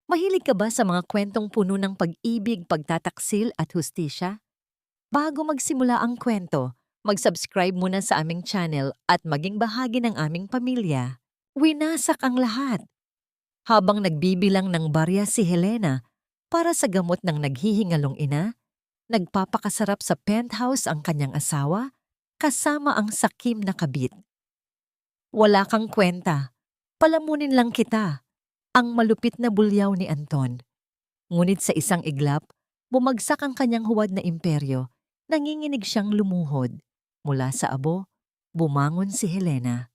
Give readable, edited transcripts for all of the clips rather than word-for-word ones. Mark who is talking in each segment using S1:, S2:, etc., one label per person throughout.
S1: Mahilig ka ba sa mga kwentong puno ng pag-ibig, pagtataksil at hustisya? Bago magsimula ang kwento, mag-subscribe muna sa aming channel at maging bahagi ng aming pamilya. Winasak ang lahat. Habang nagbibilang ng barya si Helena para sa gamot ng naghihingalong ina, nagpapakasarap sa penthouse ang kanyang asawa kasama ang sakim na kabit. Wala kang kwenta. Palamunin lang kita. Ang malupit na bulyaw ni Anton. Ngunit sa isang iglap, bumagsak ang kanyang huwad na imperyo. Nanginginig siyang lumuhod. Mula sa abo, bumangon si Helena.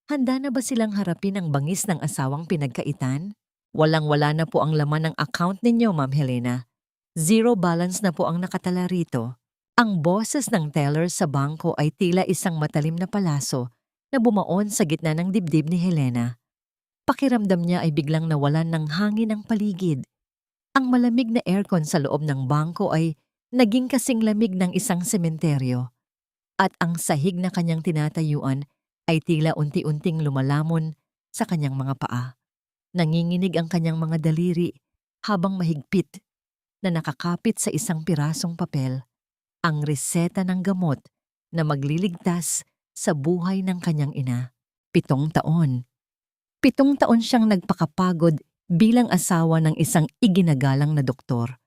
S1: Handa na ba silang harapin ang bangis ng asawang pinagkaitan? Walang-wala na po ang laman ng account ninyo, Ma'am Helena. Zero balance na po ang nakatala rito. Ang boses ng teller sa bangko ay tila isang matalim na palaso na bumaon sa gitna ng dibdib ni Helena. Pakiramdam niya ay biglang nawalan ng hangin ang paligid. Ang malamig na aircon sa loob ng bangko ay naging kasing lamig ng isang sementeryo. At ang sahig na kanyang tinatayuan ay tila unti-unting lumalamon sa kanyang mga paa. Nanginginig ang kanyang mga daliri habang mahigpit na nakakapit sa isang pirasong papel. Ang reseta ng gamot na magliligtas sa buhay ng kanyang ina. 7 taon. 7 taon siyang nagpakapagod bilang asawa ng isang iginagalang na doktor.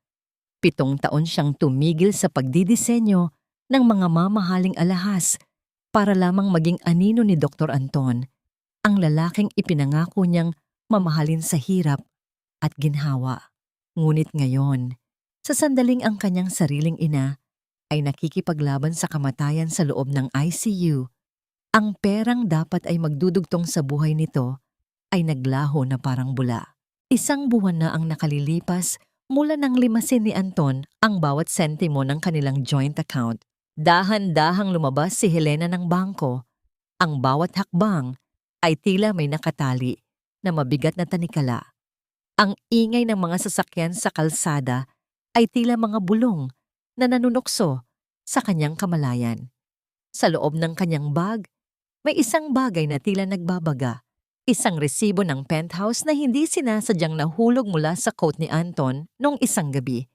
S1: 7 taon siyang tumigil sa pagdidisenyo ng mga mamahaling alahas para lamang maging anino ni Dr. Anton, ang lalaking ipinangako niyang mamahalin sa hirap at ginhawa. Ngunit ngayon, sa sandaling ang kanyang sariling ina ay nakikipaglaban sa kamatayan sa loob ng ICU, ang perang dapat ay magdudugtong sa buhay nito ay naglaho na parang bula. 1 buwan na ang nakalilipas mula nang limasin ni Anton ang bawat sentimo ng kanilang joint account. Dahan-dahang lumabas si Helena ng bangko. Ang bawat hakbang ay tila may nakatali na mabigat na tanikala. Ang ingay ng mga sasakyan sa kalsada ay tila mga bulong na nanunukso sa kanyang kamalayan. Sa loob ng kanyang bag, may isang bagay na tila nagbabaga. Isang resibo ng penthouse na hindi sinasadyang nahulog mula sa coat ni Anton noong isang gabi.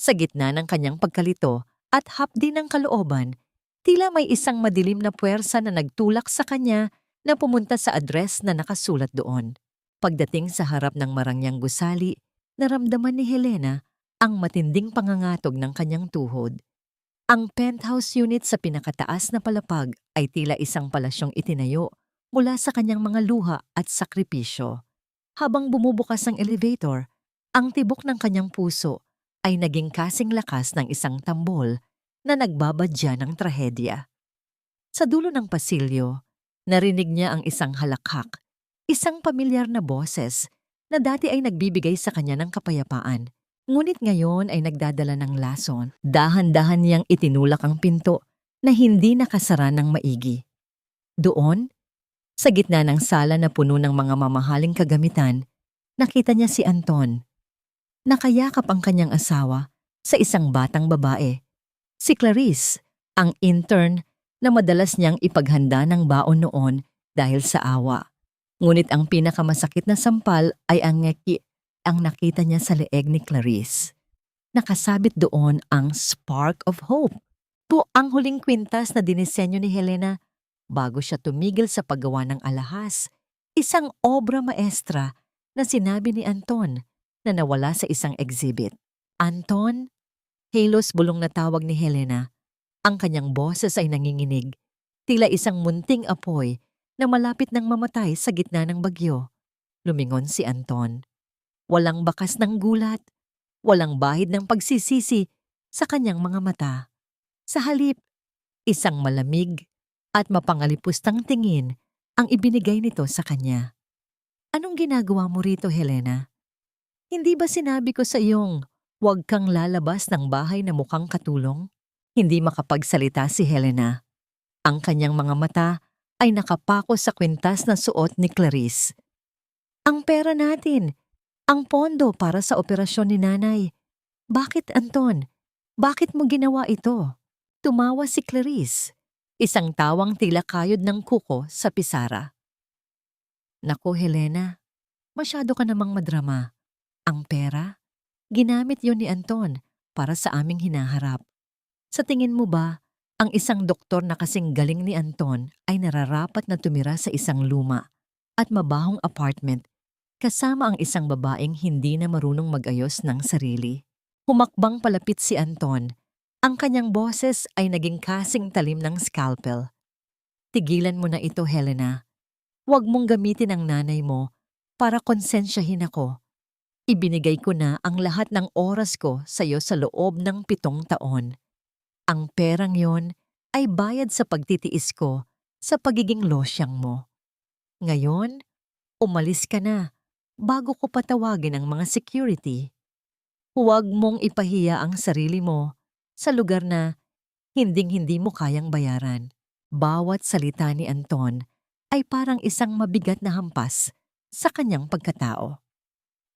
S1: Sa gitna ng kanyang pagkalito at hapdi ng kalooban, tila may isang madilim na puwersa na nagtulak sa kanya na pumunta sa address na nakasulat doon. Pagdating sa harap ng marangyang gusali, naramdaman ni Helena ang matinding pangangatog ng kanyang tuhod. Ang penthouse unit sa pinakataas na palapag ay tila isang palasyong itinayo mula sa kanyang mga luha at sakripisyo. Habang bumubukas ang elevator, ang tibok ng kanyang puso ay naging kasing lakas ng isang tambol na nagbabadya ng trahedya. Sa dulo ng pasilyo, narinig niya ang isang halakhak, isang pamilyar na boses na dati ay nagbibigay sa kanya ng kapayapaan. Ngunit ngayon ay nagdadala ng lason. Dahan-dahan niyang itinulak ang pinto na hindi nakasara ng maigi. Doon, sa gitna ng sala na puno ng mga mamahaling kagamitan, nakita niya si Anton. Nakayakap ang kanyang asawa sa isang batang babae. Si Clarice, ang intern na madalas niyang ipaghanda ng baon noon dahil sa awa. Ngunit ang pinakamasakit na sampal ay ang nakita niya sa leeg ni Clarice. Nakasabit doon ang Spark of Hope. Ito ang huling kwintas na dinisenyo ni Helena bago siya tumigil sa paggawa ng alahas, isang obra maestra na sinabi ni Anton na nawala sa isang exhibit. Anton? Halos bulong na tawag ni Helena. Ang kanyang boses ay nanginginig, tila isang munting apoy na malapit nang mamatay sa gitna ng bagyo. Lumingon si Anton. Walang bakas ng gulat, walang bahid ng pagsisisi sa kanyang mga mata. Sa halip, isang malamig at mapangalipustang tingin ang ibinigay nito sa kanya. Anong ginagawa mo rito, Helena? Hindi ba sinabi ko sa iyong huwag kang lalabas ng bahay na mukhang katulong? Hindi makapagsalita si Helena. Ang kanyang mga mata ay nakapako sa kwintas na suot ni Clarice. Ang pera natin, ang pondo para sa operasyon ni nanay. Bakit, Anton? Bakit mo ginawa ito? Tumawa si Clarice, isang tawang tila kayod ng kuko sa pisara. Naku, Helena, masyado ka namang madrama. Ang pera? Ginamit yon ni Anton para sa aming hinaharap. Sa tingin mo ba, ang isang doktor na kasing galing ni Anton ay nararapat na tumira sa isang luma at mabahong apartment kasama ang isang babaeng hindi na marunong mag-ayos ng sarili? Humakbang palapit si Anton. Ang kanyang boses ay naging kasing talim ng scalpel. Tigilan mo na ito, Helena. Huwag mong gamitin ang nanay mo para konsensyahin ako. Ibinigay ko na ang lahat ng oras ko sa iyo sa loob ng 7 taon. Ang perang yon ay bayad sa pagtitiis ko sa pagiging losyang mo. Ngayon, umalis ka na bago ko patawagin ang mga security. Huwag mong ipahiya ang sarili mo sa lugar na hinding-hindi mo kayang bayaran. Bawat salita ni Anton ay parang isang mabigat na hampas sa kanyang pagkatao.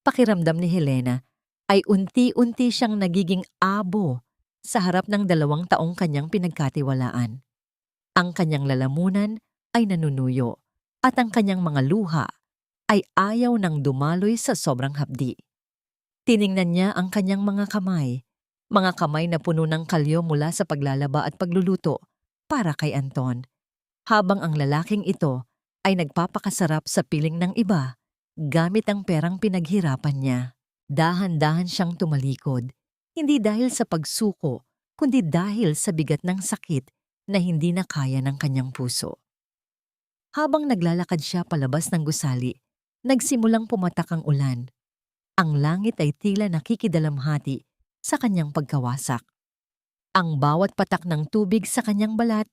S1: Pakiramdam ni Helena ay unti-unti siyang nagiging abo sa harap ng 2 taong kanyang pinagkatiwalaan. Ang kanyang lalamunan ay nanunuyo at ang kanyang mga luha ay ayaw nang dumaloy sa sobrang hapdi. Tiningnan niya ang kanyang mga kamay na puno ng kalyo mula sa paglalaba at pagluluto para kay Anton, habang ang lalaking ito ay nagpapakasarap sa piling ng iba gamit ang perang pinaghirapan niya. Dahan-dahan siyang tumalikod, hindi dahil sa pagsuko, kundi dahil sa bigat ng sakit na hindi na kaya ng kanyang puso. Habang naglalakad siya palabas ng gusali, nagsimulang pumatak ang ulan. Ang langit ay tila nakikidalamhati sa kanyang pagkawasak. Ang bawat patak ng tubig sa kanyang balat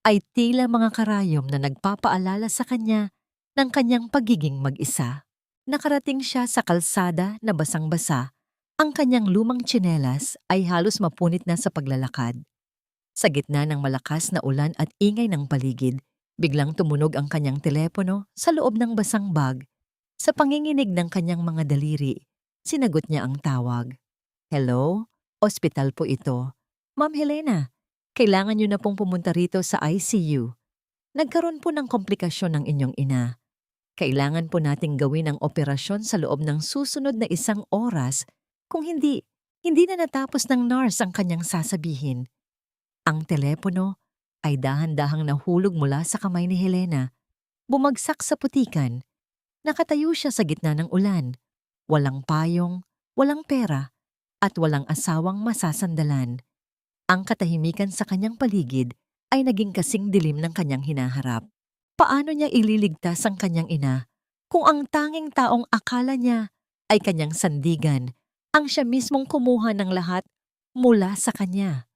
S1: ay tila mga karayom na nagpapaalala sa kanya ng kanyang pagiging mag-isa. Nakarating siya sa kalsada na basang-basa. Ang kanyang lumang tsinelas ay halos mapunit na sa paglalakad. Sa gitna ng malakas na ulan at ingay ng paligid, biglang tumunog ang kanyang telepono sa loob ng basang bag. Sa panginginig ng kanyang mga daliri, sinagot niya ang tawag. Hello? Ospital po ito. Ma'am Helena, kailangan niyo na pong pumunta rito sa ICU. Nagkaroon po ng komplikasyon ng inyong ina. Kailangan po nating gawin ang operasyon sa loob ng susunod na 1 oras. Kung hindi na natapos ng nurse ang kanyang sasabihin. Ang telepono ay dahan-dahang nahulog mula sa kamay ni Helena. Bumagsak sa putikan. Nakatayo siya sa gitna ng ulan. Walang payong, walang pera, at walang asawang masasandalan. Ang katahimikan sa kanyang paligid ay naging kasing dilim ng kanyang hinaharap. Paano niya ililigtas ang kanyang ina kung ang tanging taong akala niya ay kanyang sandigan ang siya mismong kumuha ng lahat mula sa kanya?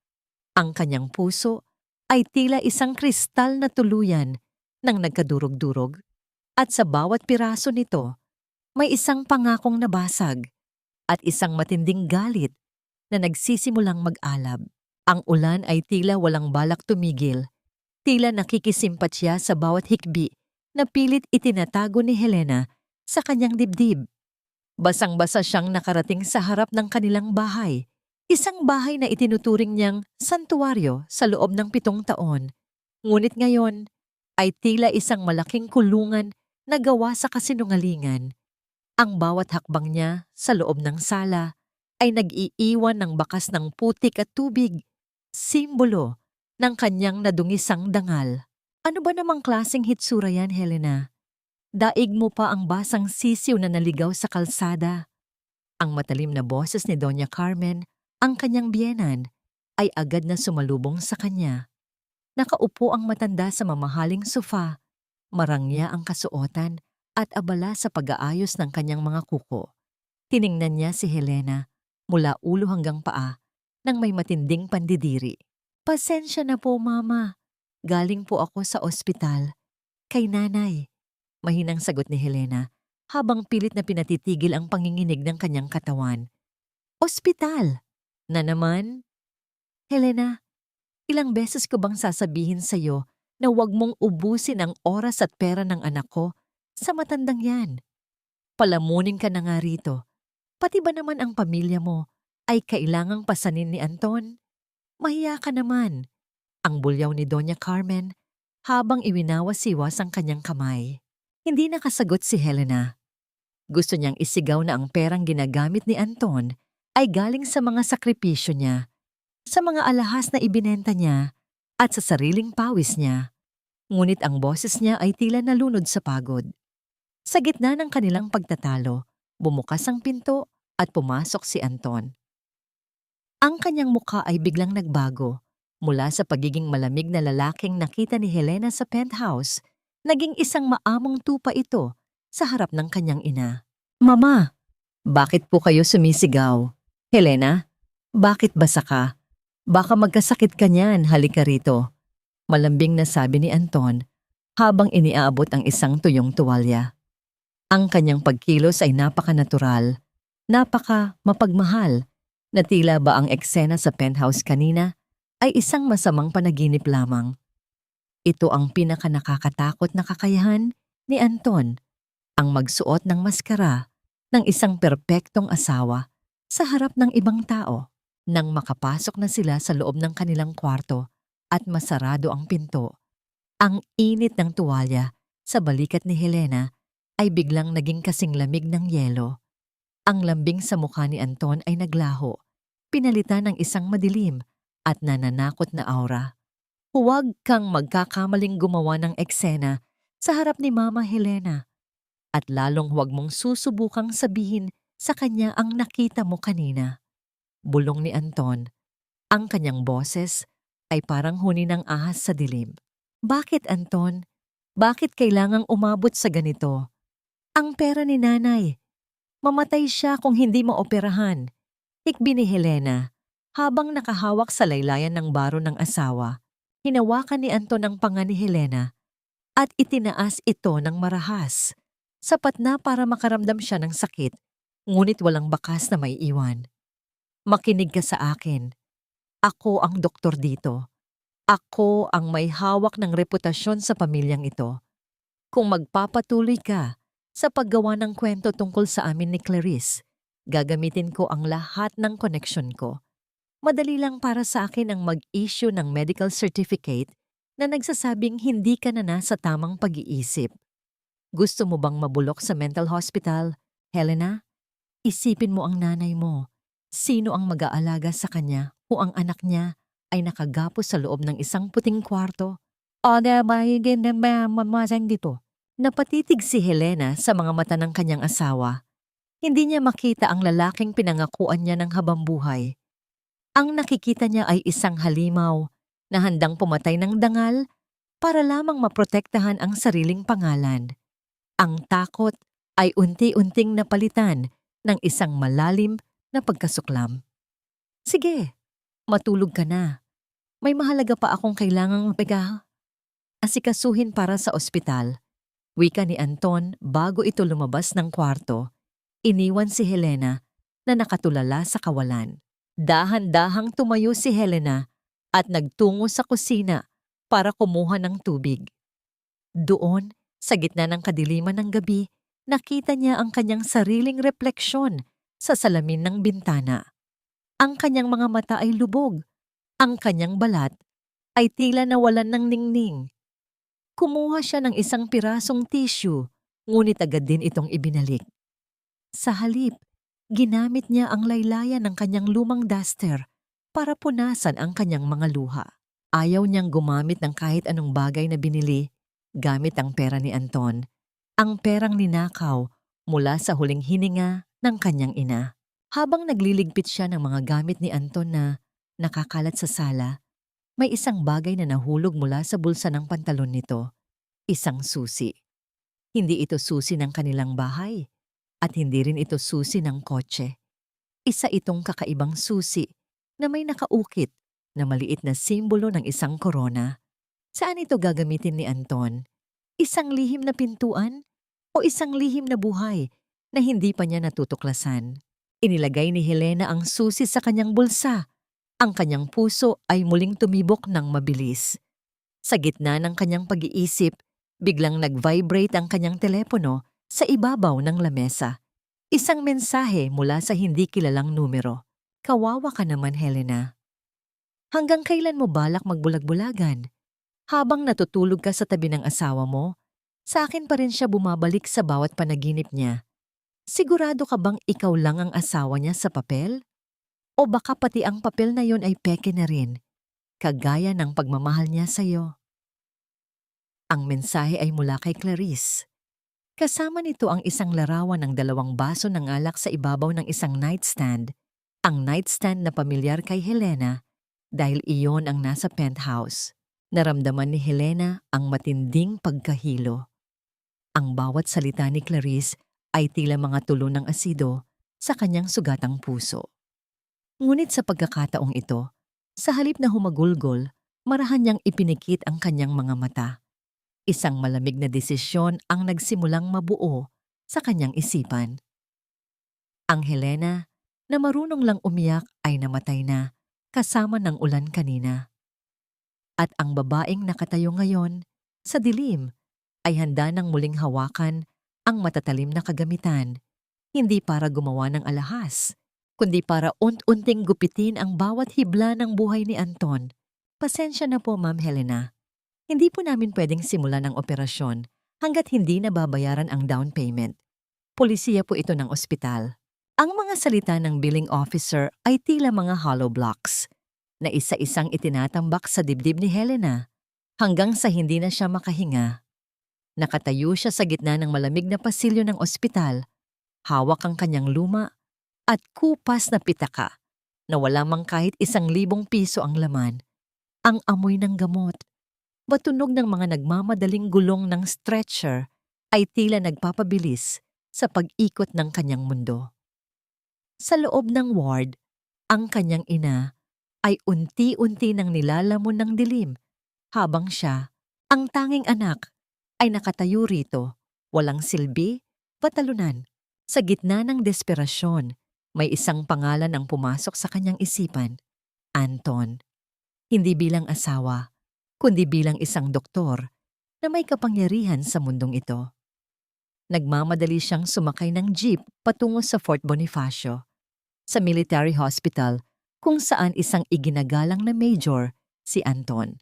S1: Ang kanyang puso ay tila isang kristal na tuluyan ng nagkadurog-durog, at sa bawat piraso nito may isang pangakong nabasag at isang matinding galit na nagsisimulang mag-alab. Ang ulan ay tila walang balak tumigil, tila nakikisimpatya sa bawat hikbi na pilit itinatago ni Helena sa kanyang dibdib. Basang-basa siyang nakarating sa harap ng kanilang bahay, isang bahay na itinuturing niyang santuwaryo sa loob ng 7 taon. Ngunit ngayon ay tila isang malaking kulungan na gawa sa kasinungalingan. Ang bawat hakbang niya sa loob ng sala ay nag-iiwan ng bakas ng putik at tubig, simbolo ng kanyang nadungisang dangal. Ano ba namang klaseng hitsura yan, Helena? Daig mo pa ang basang sisiw na naligaw sa kalsada. Ang matalim na boses ni Doña Carmen, ang kanyang biyenan, ay agad na sumalubong sa kanya. Nakaupo ang matanda sa mamahaling sofa, marangya ang kasuotan at abala sa pag-aayos ng kanyang mga kuko. Tiningnan niya si Helena mula ulo hanggang paa nang may matinding pandidiri. Pasensya na po, Mama. Galing po ako sa ospital. Kay nanay. Mahinang sagot ni Helena habang pilit na pinatitigil ang panginginig ng kanyang katawan. Ospital? Na naman? Helena, ilang beses ko bang sasabihin sa'yo na huwag mong ubusin ang oras at pera ng anak ko sa matandang yan? Palamunin ka na nga rito. Pati ba naman ang pamilya mo ay kailangang pasanin ni Anton? Mahiya ka naman. Ang bulyaw ni Doña Carmen habang iwinawas-iwas ang kanyang kamay. Hindi nakasagot si Helena. Gusto niyang isigaw na ang perang ginagamit ni Anton ay galing sa mga sakripisyo niya, sa mga alahas na ibinenta niya at sa sariling pawis niya. Ngunit ang boses niya ay tila nalunod sa pagod. Sa gitna ng kanilang pagtatalo, bumukas ang pinto at pumasok si Anton. Ang kanyang mukha ay biglang nagbago. Mula sa pagiging malamig na lalaking nakita ni Helena sa penthouse, naging isang maamong tupa ito sa harap ng kanyang ina. "Mama, bakit po kayo sumisigaw? Helena, bakit basa ka? Baka magkasakit ka niyan, halika rito." Malambing na sabi ni Anton habang iniaabot ang isang tuyong tuwalya. Ang kanyang pagkilos ay napaka-natural, napaka-mapagmahal, na tila ba ang eksena sa penthouse kanina ay isang masamang panaginip lamang. Ito ang pinaka-nakakatakot na kakayahan ni Anton, ang magsuot ng maskara ng isang perpektong asawa sa harap ng ibang tao. Nang makapasok na sila sa loob ng kanilang kwarto at masarado ang pinto, ang init ng tuwalya sa balikat ni Helena ay biglang naging kasing lamig ng yelo. Ang lambing sa mukha ni Anton ay naglaho, pinalitan ng isang madilim at nananakot na aura. Huwag kang magkakamaling gumawa ng eksena sa harap ni Mama Helena, at lalong huwag mong susubukang sabihin sa kanya ang nakita mo kanina. Bulong ni Anton. Ang kanyang boses ay parang huni ng ahas sa dilim. "Bakit, Anton? Bakit kailangang umabot sa ganito? Ang pera ni nanay. Mamatay siya kung hindi maoperahan." Hikbi ni Helena habang nakahawak sa laylayan ng baro ng asawa. Hinawakan ni Anton ang panga ni Helena at itinaas ito ng marahas. Sapat na para makaramdam siya ng sakit, ngunit walang bakas na may iwan. "Makinig ka sa akin. Ako ang doktor dito. Ako ang may hawak ng reputasyon sa pamilyang ito. Kung magpapatuloy ka sa paggawa ng kwento tungkol sa amin ni Clarice, gagamitin ko ang lahat ng koneksyon ko. Madali lang para sa akin ang mag-issue ng medical certificate na nagsasabing hindi ka na nasa tamang pag-iisip. Gusto mo bang mabulok sa mental hospital, Helena? Isipin mo ang nanay mo. Sino ang mag-aalaga sa kanya kung ang anak niya ay nakagapos sa loob ng isang puting kwarto? O ba higin na mamasang dito?" Napatitig si Helena sa mga mata ng kanyang asawa. Hindi niya makita ang lalaking pinangakuan niya ng habambuhay. Ang nakikita niya ay isang halimaw na handang pumatay ng dangal para lamang maprotektahan ang sariling pangalan. Ang takot ay unti-unting napalitan ng isang malalim na pagkasuklam. "Sige, matulog ka na. May mahalaga pa akong kailangang asikasuhin para sa ospital." Wika ni Anton bago ito lumabas ng kwarto. Iniwan si Helena na nakatulala sa kawalan. Dahan-dahang tumayo si Helena at nagtungo sa kusina para kumuha ng tubig. Doon, sa gitna ng kadiliman ng gabi, nakita niya ang kanyang sariling refleksyon sa salamin ng bintana. Ang kanyang mga mata ay lubog. Ang kanyang balat ay tila nawalan ng ningning. Kumuha siya ng isang pirasong tissue, ngunit agad din itong ibinalik. Sa halip, ginamit niya ang laylayan ng kanyang lumang duster para punasan ang kanyang mga luha. Ayaw niyang gumamit ng kahit anong bagay na binili gamit ang pera ni Anton, ang perang ninakaw mula sa huling hininga ng kanyang ina. Habang nagliligpit siya ng mga gamit ni Anton na nakakalat sa sala, may isang bagay na nahulog mula sa bulsa ng pantalon nito. Isang susi. Hindi ito susi ng kanilang bahay at hindi rin ito susi ng kotse. Isa itong kakaibang susi na may nakaukit na maliit na simbolo ng isang korona. Saan ito gagamitin ni Anton? Isang lihim na pintuan o isang lihim na buhay na hindi pa niya natutuklasan? Inilagay ni Helena ang susi sa kanyang bulsa. Ang kanyang puso ay muling tumibok ng mabilis. Sa gitna ng kanyang pag-iisip, biglang nag-vibrate ang kanyang telepono sa ibabaw ng lamesa. Isang mensahe mula sa hindi kilalang numero. "Kawawa ka naman, Helena. Hanggang kailan mo balak magbulag-bulagan? Habang natutulog ka sa tabi ng asawa mo, sa akin pa rin siya bumabalik sa bawat panaginip niya. Sigurado ka bang ikaw lang ang asawa niya sa papel? O baka pati ang papel na yon ay peke na rin, kagaya ng pagmamahal niya sa'yo? Ang mensahe ay mula kay Clarice. Kasama nito ang isang larawan ng 2 baso ng alak sa ibabaw ng isang nightstand. Ang nightstand na pamilyar kay Helena dahil iyon ang nasa penthouse. Naramdaman ni Helena ang matinding pagkahilo. Ang bawat salita ni Clarice ay tila mga tulo ng asido sa kanyang sugatang puso. Ngunit sa pagkakataong ito, sa halip na humagulgol, marahan niyang ipinikit ang kanyang mga mata. Isang malamig na desisyon ang nagsimulang mabuo sa kanyang isipan. Ang Helena, na marunong lang umiyak ay namatay na kasama ng ulan kanina. At ang babaeng nakatayo ngayon sa dilim ay handa ng muling hawakan ang matatalim na kagamitan, hindi para gumawa ng alahas, kundi para unting gupitin ang bawat hibla ng buhay ni Anton. Pasensya na po, Ma'am Helena. Hindi po namin pwedeng simulan ang operasyon hanggat hindi nababayaran ang down payment. Polisiya po ito ng ospital. Ang mga salita ng billing officer ay tila mga hollow blocks na isa-isang itinatambak sa dibdib ni Helena hanggang sa hindi na siya makahinga. Nakatayo siya sa gitna ng malamig na pasilyo ng ospital, hawak ang kanyang luma at kupas na pitaka na wala mang kahit 1,000 piso ang laman. Ang amoy ng gamot, batunog ng mga nagmamadaling gulong ng stretcher ay tila nagpapabilis sa pag-ikot ng kanyang mundo. Sa loob ng ward, ang kanyang ina ay unti-unti nang nilalamon ng dilim habang siya, ang tanging anak, ay nakatayo rito, walang silbi, patalunan. Sa gitna ng desperasyon, may isang pangalan ang pumasok sa kanyang isipan, Anton. Hindi bilang asawa, kundi bilang isang doktor na may kapangyarihan sa mundong ito. Nagmamadali siyang sumakay ng jeep patungo sa Fort Bonifacio, sa military hospital kung saan isang iginagalang na major si Anton.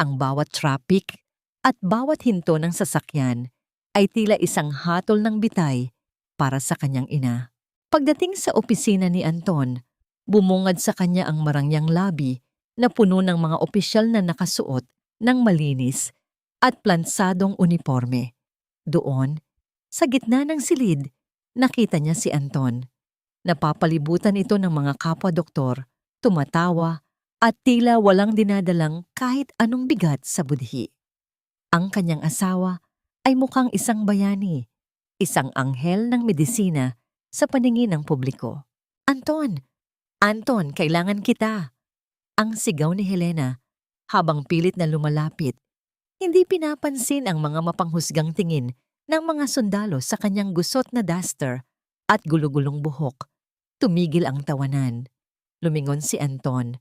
S1: Ang bawat traffic at bawat hinto ng sasakyan ay tila isang hatol ng bitay para sa kanyang ina. Pagdating sa opisina ni Anton, bumungad sa kanya ang marangyang lobby na puno ng mga opisyal na nakasuot ng malinis at plansadong uniforme. Doon, sa gitna ng silid, nakita niya si Anton. Napapalibutan ito ng mga kapwa-doktor, tumatawa at tila walang dinadalang kahit anong bigat sa budhi. Ang kanyang asawa ay mukhang isang bayani, isang anghel ng medisina sa paningin ng publiko. Anton! Anton, kailangan kita! Ang sigaw ni Helena habang pilit na lumalapit. Hindi pinapansin ang mga mapanghusgang tingin ng mga sundalo sa kanyang gusot na duster at gulugulong buhok. Tumigil ang tawanan. Lumingon si Anton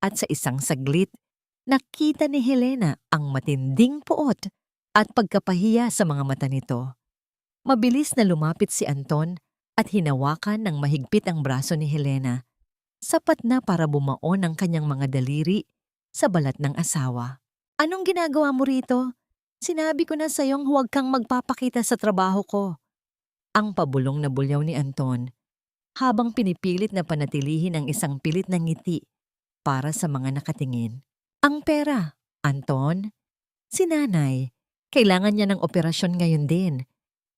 S1: at sa isang saglit, nakita ni Helena ang matinding puot at pagkapahiya sa mga mata nito. Mabilis na lumapit si Anton at hinawakan ng mahigpit ang braso ni Helena. Sapat na para bumaon ang kanyang mga daliri sa balat ng asawa. Anong ginagawa mo rito? Sinabi ko na sa'yong huwag kang magpapakita sa trabaho ko. Ang pabulong na bulyaw ni Anton habang pinipilit na panatilihin ang isang pilit na ngiti para sa mga nakatingin. Ang pera, Anton. Si nanay, kailangan niya ng operasyon ngayon din.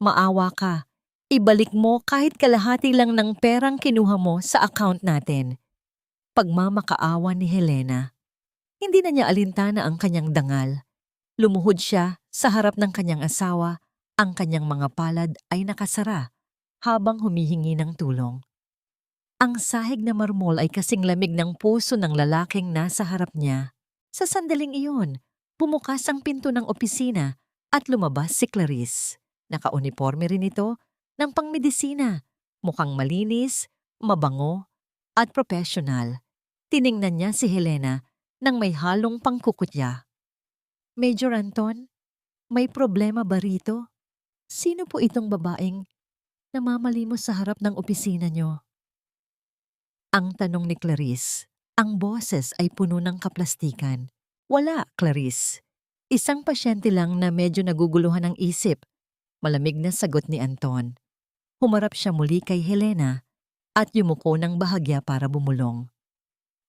S1: Maawa ka. Ibalik mo kahit kalahati lang ng perang kinuha mo sa account natin. Pagmamakaawa ni Helena. Hindi na niya alintana ang kanyang dangal. Lumuhod siya sa harap ng kanyang asawa, ang kanyang mga palad ay nakasara habang humihingi ng tulong. Ang sahig na marmol ay kasing lamig ng puso ng lalaking nasa harap niya. Sa sandaling iyon, bumukas ang pinto ng opisina at lumabas si Clarice. Nakauniforme rin ito ng pangmedisina, mukhang malinis, mabango, at professional. Tiningnan niya si Helena nang may halong pangkukutya. Major Anton, may problema ba rito? Sino po itong babaeng namamalimos sa harap ng opisina niyo? Ang tanong ni Clarice. Ang boses ay puno ng kaplastikan. Wala, Clarice. Isang pasyente lang na medyo naguguluhan ng isip. Malamig na sagot ni Anton. Humarap siya muli kay Helena at yumuko ng bahagya para bumulong.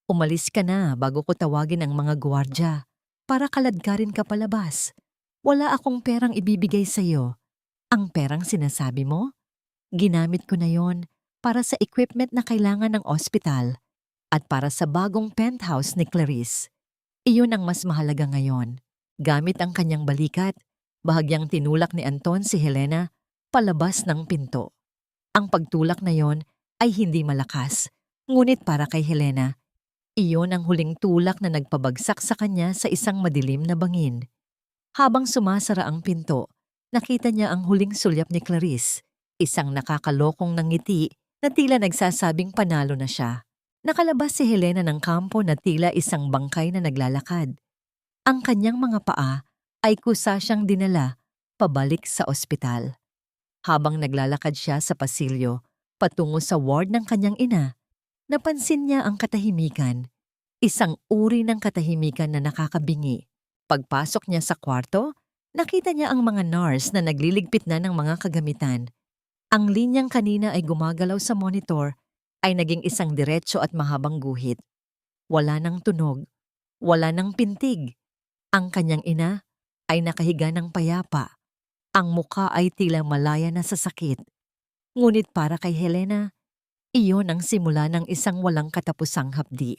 S1: Umalis ka na bago ko tawagin ang mga gwardya para kaladkarin ka palabas. Wala akong perang ibibigay sa'yo. Ang perang sinasabi mo? Ginamit ko na yon para sa equipment na kailangan ng ospital at para sa bagong penthouse ni Clarice. Iyon ang mas mahalaga ngayon. Gamit ang kanyang balikat, bahagyang tinulak ni Anton si Helena palabas ng pinto. Ang pagtulak na yon ay hindi malakas, ngunit para kay Helena, iyon ang huling tulak na nagpabagsak sa kanya sa isang madilim na bangin. Habang sumasara ang pinto, nakita niya ang huling sulyap ni Clarice, isang nakakalokong ngiti na tila nagsasabing panalo na siya. Nakalabas si Helena ng kampo na tila isang bangkay na naglalakad. Ang kanyang mga paa ay kusa siyang dinala pabalik sa ospital. Habang naglalakad siya sa pasilyo patungo sa ward ng kanyang ina, napansin niya ang katahimikan, isang uri ng katahimikan na nakakabingi. Pagpasok niya sa kwarto, nakita niya ang mga nurse na nagliligpit na ng mga kagamitan. Ang linyang kanina ay gumagalaw sa monitor ay naging isang diretso at mahabang guhit. Wala nang tunog, wala nang pintig. Ang kanyang ina ay nakahiga ng payapa. Ang mukha ay tila malaya na sa sakit. Ngunit para kay Helena, iyon ang simula ng isang walang katapusang hapdi.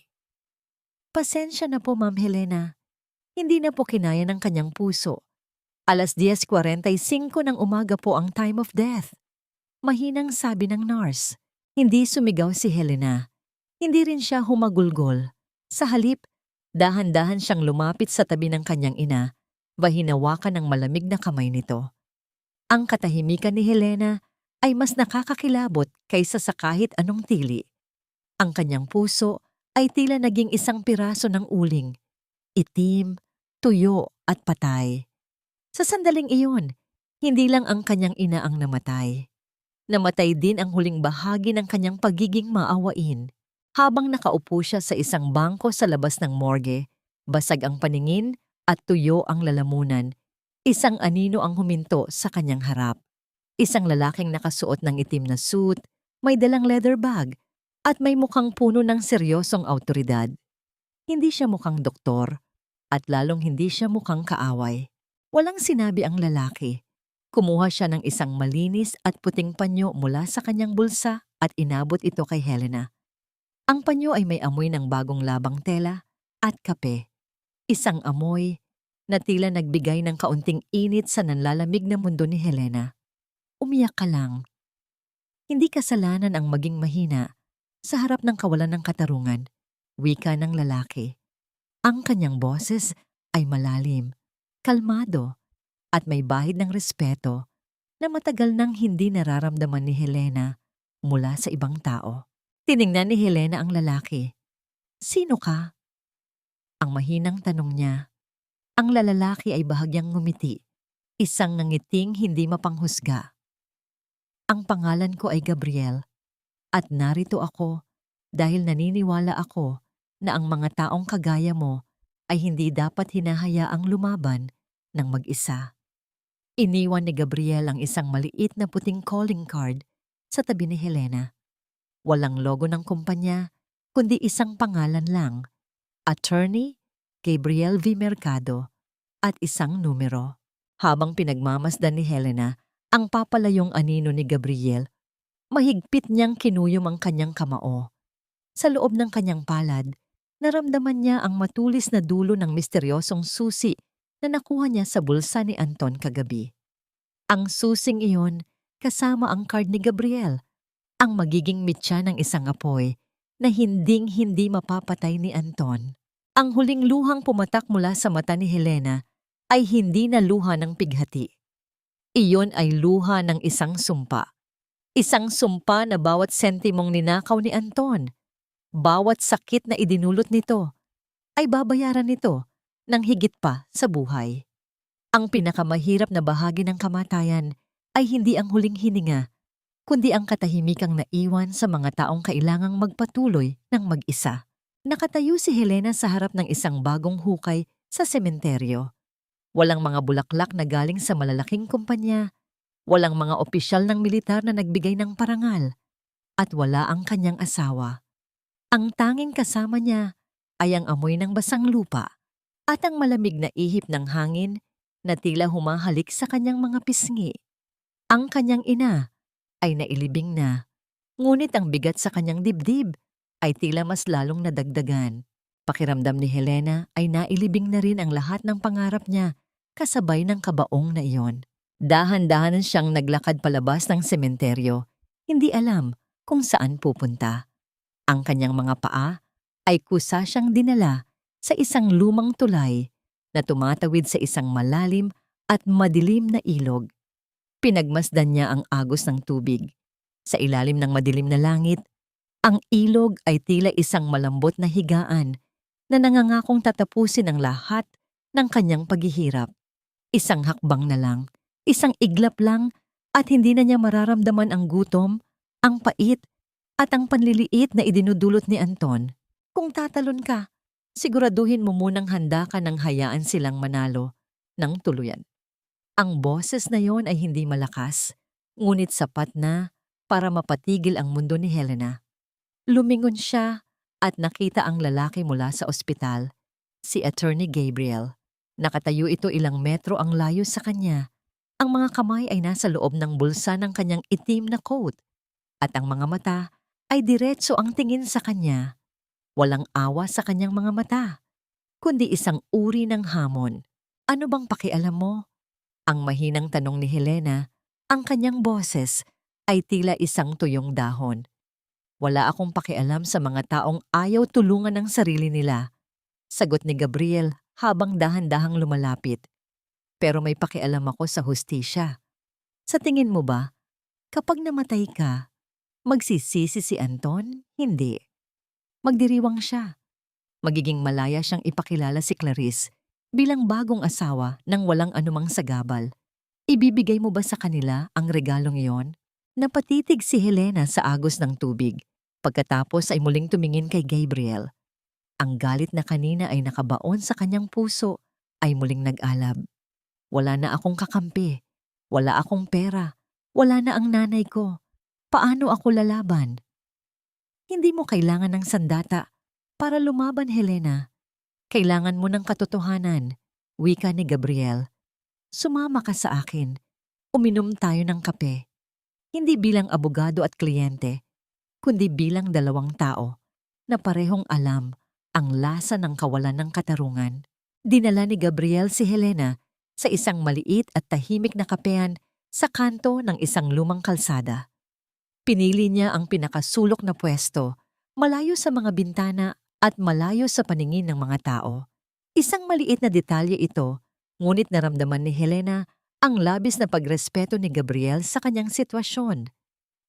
S1: Pasensya na po, Ma'am Helena. Hindi na po kinaya ng kanyang puso. 10:45 ng umaga po ang time of death. Mahinang sabi ng nurse. Hindi sumigaw si Helena. Hindi rin siya humagulgol. Sa halip, dahan-dahan siyang lumapit sa tabi ng kanyang ina, hinawakan ng malamig na kamay nito. Ang katahimikan ni Helena ay mas nakakakilabot kaysa sa kahit anong tili. Ang kanyang puso ay tila naging isang piraso ng uling, itim, tuyo at patay. Sa sandaling iyon, hindi lang ang kanyang ina ang namatay. Namatay din ang huling bahagi ng kanyang pagiging maawain. Habang nakaupo siya sa isang bangko sa labas ng morgue, basag ang paningin at tuyo ang lalamunan. Isang anino ang huminto sa kanyang harap. Isang lalaking nakasuot ng itim na suit, may dalang leather bag, at may mukhang puno ng seryosong awtoridad. Hindi siya mukhang doktor, at lalong hindi siya mukhang kaaway. Walang sinabi ang lalaki. Kumuha siya ng isang malinis at puting panyo mula sa kanyang bulsa at inabot ito kay Helena. Ang panyo ay may amoy ng bagong labang tela at kape. Isang amoy na tila nagbigay ng kaunting init sa nanlalamig na mundo ni Helena. Umiyak ka lang. Hindi kasalanan ang maging mahina sa harap ng kawalan ng katarungan, wika ng lalaki. Ang kanyang boses ay malalim, kalmado, at may bahid ng respeto na matagal nang hindi nararamdaman ni Helena mula sa ibang tao. Tiningnan ni Helena ang lalaki. Sino ka? Ang mahinang tanong niya. Ang lalaki ay bahagyang ngumiti, isang nangiting hindi mapanghusga. Ang pangalan ko ay Gabriel, at narito ako dahil naniniwala ako na ang mga taong kagaya mo ay hindi dapat hinahayaang lumaban ng mag-isa. Iniwan ni Gabriel ang isang maliit na puting calling card sa tabi ni Helena. Walang logo ng kumpanya, kundi isang pangalan lang, Attorney Gabriel V. Mercado, at isang numero. Habang pinagmamasdan ni Helena ang papalayong anino ni Gabriel, mahigpit niyang kinuyom ang kanyang kamao. Sa loob ng kanyang palad, naramdaman niya ang matulis na dulo ng misteryosong susi na nakuha niya sa bulsa ni Anton kagabi. Ang susing iyon kasama ang card ni Gabriel, ang magiging mitya ng isang apoy na hinding-hindi mapapatay ni Anton. Ang huling luhang pumatak mula sa mata ni Helena ay hindi na luha ng pighati. Iyon ay luha ng isang sumpa. Isang sumpa na bawat sentimong ninakaw ni Anton, bawat sakit na idinulot nito, ay babayaran nito ng higit pa sa buhay. Ang pinakamahirap na bahagi ng kamatayan ay hindi ang huling hininga, kundi ang katahimikang naiwan sa mga taong kailangang magpatuloy ng mag-isa. Nakatayo si Helena sa harap ng isang bagong hukay sa sementeryo. Walang mga bulaklak na galing sa malalaking kumpanya, Walang mga opisyal ng militar na nagbigay ng parangal at wala ang kanyang asawa. Ang tanging kasama niya ay ang amoy ng basang lupa at ang malamig na ihip ng hangin na tila humahalik sa kanyang mga pisngi. Ang kanyang ina ay nailibing na, ngunit ang bigat sa kanyang dibdib ay tila mas lalong nadagdagan. Pakiramdam ni Helena ay nailibing na rin ang lahat ng pangarap niya kasabay ng kabaong na iyon. Dahan-dahan siyang naglakad palabas ng sementeryo, hindi alam kung saan pupunta. Ang kanyang mga paa ay kusa siyang dinala sa isang lumang tulay na tumatawid sa isang malalim at madilim na ilog. Pinagmasdan niya ang agos ng tubig. Sa ilalim ng madilim na langit, ang ilog ay tila isang malambot na higaan na nangangakong tatapusin ang lahat ng kanyang paghihirap. Isang hakbang na lang, isang iglap lang at hindi na niya mararamdaman ang gutom, ang pait at ang panliliit na idinudulot ni Anton. Kung tatalon ka, siguraduhin mo munang handa ka ng hayaan silang manalo ng tuluyan. Ang boses na yon ay hindi malakas, ngunit sapat na para mapatigil ang mundo ni Helena. Lumingon siya at nakita ang lalaki mula sa ospital, si Attorney Gabriel. Nakatayo ito ilang metro ang layo sa kanya. Ang mga kamay ay nasa loob ng bulsa ng kanyang itim na coat at ang mga mata ay diretso ang tingin sa kanya. Walang awa sa kanyang mga mata, kundi isang uri ng hamon. Ano bang pakialam mo? Ang mahinang tanong ni Helena, ang kanyang boses ay tila isang tuyong dahon. Wala akong pakialam sa mga taong ayaw tulungan ng sarili nila, sagot ni Gabriel habang dahan-dahang lumalapit. Pero may pakialam ako sa hustisya. Sa tingin mo ba, kapag namatay ka, magsisisi si Anton? Hindi. Magdiriwang siya. Magiging malaya siyang ipakilala si Clarice bilang bagong asawa ng walang anumang sagabal. Ibibigay mo ba sa kanila ang regalong iyon? Napatitig si Helena sa agos ng tubig. Pagkatapos ay muling tumingin kay Gabriel. Ang galit na kanina ay nakabaon sa kanyang puso ay muling nag-alab. Wala na akong kakampi. Wala akong pera. Wala na ang nanay ko. Paano ako lalaban? Hindi mo kailangan ng sandata para lumaban, Helena. Kailangan mo ng katotohanan, wika ni Gabriel. Sumama ka sa akin. Uminom tayo ng kape. Hindi bilang abogado at kliyente, kundi bilang dalawang tao na parehong alam ang lasa ng kawalan ng katarungan. Dinala ni Gabriel si Helena sa isang maliit at tahimik na kapehan sa kanto ng isang lumang kalsada. Pinili niya ang pinakasulok na pwesto, malayo sa mga bintana at malayo sa paningin ng mga tao. Isang maliit na detalye ito, ngunit naramdaman ni Helena ang labis na pagrespeto ni Gabriel sa kanyang sitwasyon.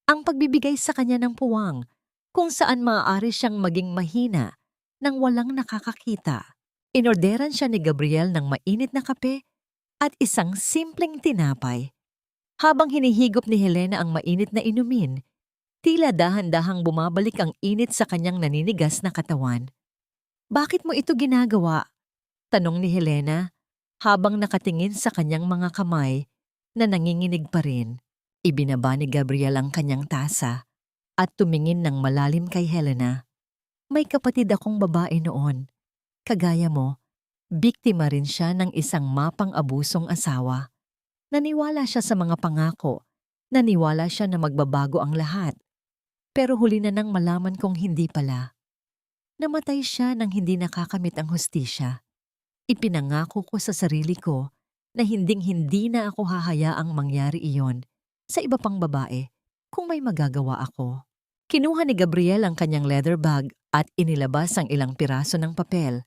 S1: Ang pagbibigay sa kanya ng puwang, kung saan maaari siyang maging mahina nang walang nakakakita. Inorderan siya ni Gabriel ng mainit na kape at isang simpleng tinapay. Habang hinihigop ni Helena ang mainit na inumin, tila dahan-dahang bumabalik ang init sa kanyang naninigas na katawan. Bakit mo ito ginagawa? Tanong ni Helena habang nakatingin sa kanyang mga kamay na nanginginig pa rin. Ibinaba ni Gabriel ang kanyang tasa at tumingin ng malalim kay Helena. May kapatid akong babae noon. Kagaya mo, biktima rin siya ng isang mapang-abusong asawa. Naniwala siya sa mga pangako. Naniwala siya na magbabago ang lahat. Pero huli na nang malaman kong hindi pala. Namatay siya nang hindi nakakamit ang hustisya. Ipinangako ko sa sarili ko na hinding-hindi na ako hahayaang mangyari iyon sa iba pang babae kung may magagawa ako. Kinuha ni Gabriel ang kanyang leather bag at inilabas ang ilang piraso ng papel.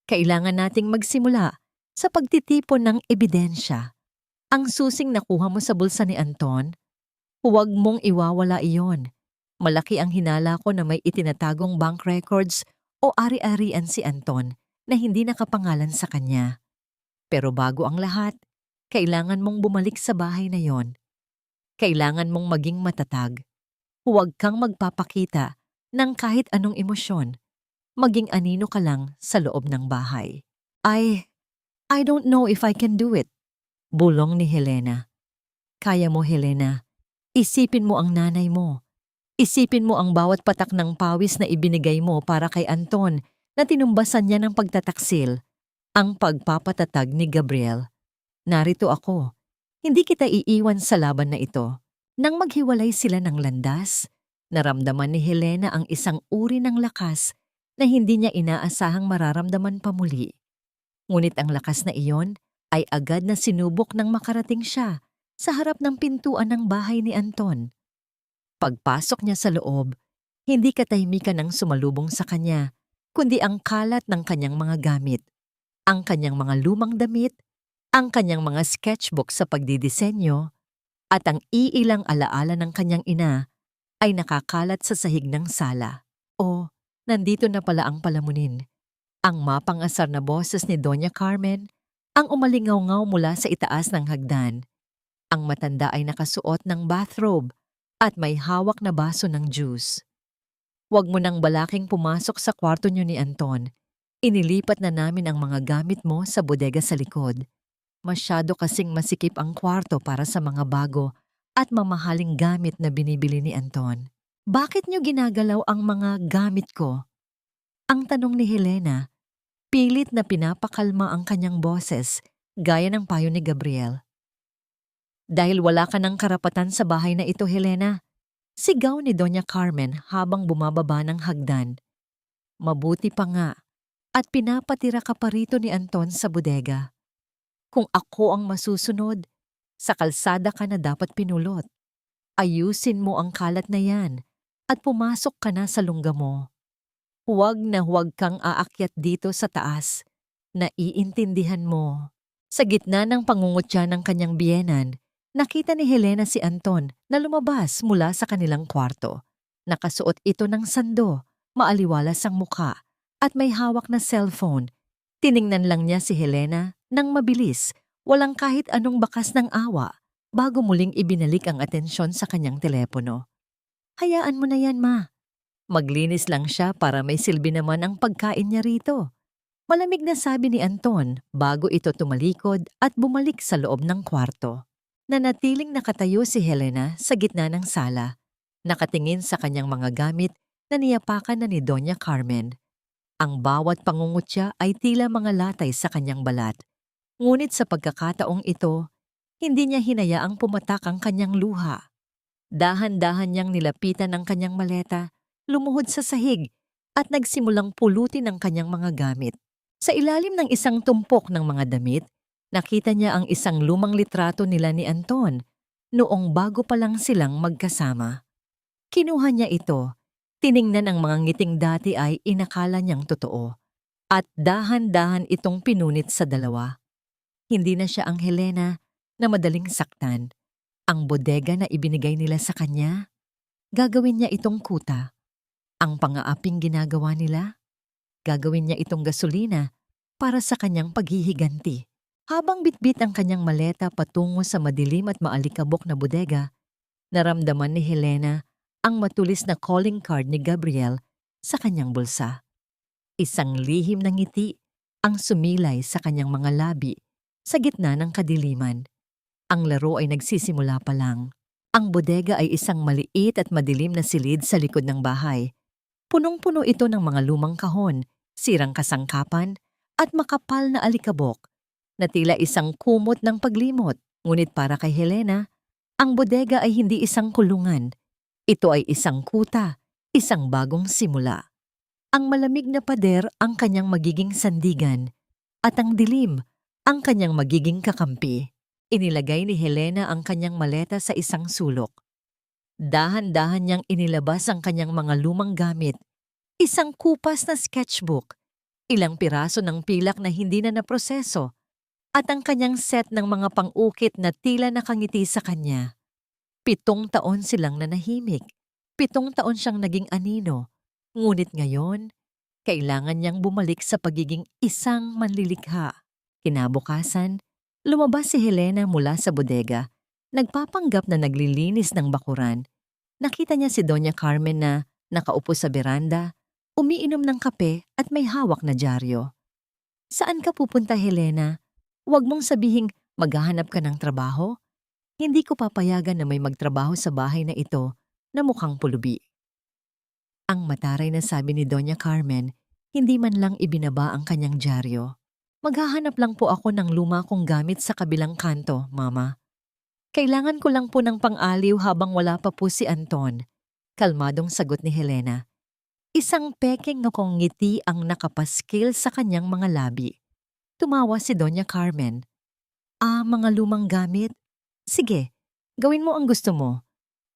S1: Kailangan nating magsimula sa pagtitipon ng ebidensya. Ang susing nakuha mo sa bulsa ni Anton, huwag mong iwawala iyon. Malaki ang hinala ko na may itinatagong bank records o ari-arian si Anton na hindi nakapangalan sa kanya. Pero bago ang lahat, kailangan mong bumalik sa bahay na yon. Kailangan mong maging matatag. Huwag kang magpapakita ng kahit anong emosyon. Maging anino ka lang sa loob ng bahay. I don't know if I can do it, bulong ni Helena. kaya mo, Helena. Isipin mo ang nanay mo. Isipin mo ang bawat patak ng pawis na ibinigay mo para kay Anton na tinumbasan niya ng pagtataksil. Ang pagpapatatag ni Gabriel. Narito ako. Hindi kita iiwan sa laban na ito. Nang maghiwalay sila ng landas, naramdaman ni Helena ang isang uri ng lakas na hindi niya inaasahang mararamdaman pa muli. Ngunit ang lakas na iyon ay agad na sinubok nang makarating siya sa harap ng pintuan ng bahay ni Anton. Pagpasok niya sa loob, hindi katahimikan ang sumalubong sa kanya, kundi ang kalat ng kanyang mga gamit, ang kanyang mga lumang damit, ang kanyang mga sketchbook sa pagdidisenyo, at ang iilang alaala ng kanyang ina ay nakakalat sa sahig ng sala. O, nandito na pala ang palamunin. Ang mapangasar na boses ni Doña Carmen ang umalingaw-ngaw mula sa itaas ng hagdan. Ang matanda ay nakasuot ng bathrobe at may hawak na baso ng juice. Huwag mo nang balaking pumasok sa kwarto niyo ni Anton. Inilipat na namin ang mga gamit mo sa bodega sa likod. Masyado kasing masikip ang kwarto para sa mga bago at mamahaling gamit na binibili ni Anton. Bakit niyo ginagalaw ang mga gamit ko? Ang tanong ni Helena, pilit na pinapakalma ang kanyang boses, gaya ng payo ni Gabriel. Dahil wala ka ng karapatan sa bahay na ito, Helena. Sigaw ni Doña Carmen habang bumababa ng hagdan. Mabuti pa nga at pinapatira ka pa rito ni Anton sa bodega. Kung ako ang masusunod, sa kalsada ka na dapat pinulot. Ayusin mo ang kalat na yan at pumasok ka na sa lungga mo. Huwag na huwag kang aakyat dito sa taas. Naiintindihan mo. Sa gitna ng pangungutya ng kanyang biyenan, nakita ni Helena si Anton na lumabas mula sa kanilang kwarto. Nakasuot ito ng sando, maaliwalas ang muka, at may hawak na cellphone. Tiningnan lang niya si Helena nang mabilis, walang kahit anong bakas ng awa, bago muling ibinalik ang atensyon sa kanyang telepono. Hayaan mo na yan, ma. Maglinis lang siya para may silbi naman ang pagkain niya rito. Malamig na sabi ni Anton bago ito tumalikod at bumalik sa loob ng kwarto. Nanatiling nakatayo si Helena sa gitna ng sala, nakatingin sa kanyang mga gamit na niyapakan na ni Doña Carmen. Ang bawat pangungutya ay tila mga latay sa kanyang balat. Ngunit sa pagkakataong ito, hindi niya hinayaang pumatak ang kanyang luha. Dahan-dahan niyang nilapitan ang kanyang maleta, lumuhod sa sahig, at nagsimulang pulutin ang kanyang mga gamit. Sa ilalim ng isang tumpok ng mga damit, nakita niya ang isang lumang litrato nila ni Anton, noong bago pa lang silang magkasama. Kinuha niya ito, tiningnan ang mga ngiting dati ay inakala niyang totoo, at dahan-dahan itong pinunit sa dalawa. Hindi na siya ang Helena na madaling saktan. Ang bodega na ibinigay nila sa kanya, gagawin niya itong kuta. Ang pangaaping ginagawa nila, gagawin niya itong gasolina para sa kanyang paghihiganti. Habang bitbit ang kanyang maleta patungo sa madilim at maalikabok na bodega, naramdaman ni Helena ang matulis na calling card ni Gabriel sa kanyang bulsa. Isang lihim na ngiti ang sumilay sa kanyang mga labi sa gitna ng kadiliman. Ang laro ay nagsisimula pa lang. Ang bodega ay isang maliit at madilim na silid sa likod ng bahay. Punong-puno ito ng mga lumang kahon, sirang kasangkapan, at makapal na alikabok na tila isang kumot ng paglimot. Ngunit para kay Helena, ang bodega ay hindi isang kulungan. Ito ay isang kuta, isang bagong simula. Ang malamig na pader ang kanyang magiging sandigan, at ang dilim ang kanyang magiging kakampi. Inilagay ni Helena ang kanyang maleta sa isang sulok. Dahan-dahan niyang inilabas ang kanyang mga lumang gamit, isang kupas na sketchbook, ilang piraso ng pilak na hindi na naproseso, at ang kanyang set ng mga pang-ukit na tila nakangiti sa kanya. 7 taon silang nanahimik. 7 taon siyang naging anino. Ngunit ngayon, kailangan niyang bumalik sa pagiging isang manlilikha. Kinabukasan, lumabas si Helena mula sa bodega. Nagpapanggap na naglilinis ng bakuran. Nakita niya si Doña Carmen na nakaupo sa beranda, umiinom ng kape at may hawak na dyaryo. Saan ka pupunta, Helena? Huwag mong sabihing maghahanap ka ng trabaho. Hindi ko papayagan na may magtrabaho sa bahay na ito na mukhang pulubi. Ang mataray na sabi ni Doña Carmen, hindi man lang ibinaba ang kanyang dyaryo. Maghahanap lang po ako ng luma kong gamit sa kabilang kanto, Mama. Kailangan ko lang po ng pang-aliw habang wala pa po si Anton. Kalmadong sagot ni Helena. Isang peking ngakong ngiti ang nakapaskil sa kanyang mga labi. Tumawa si Doña Carmen. Mga lumang gamit? Sige, gawin mo ang gusto mo.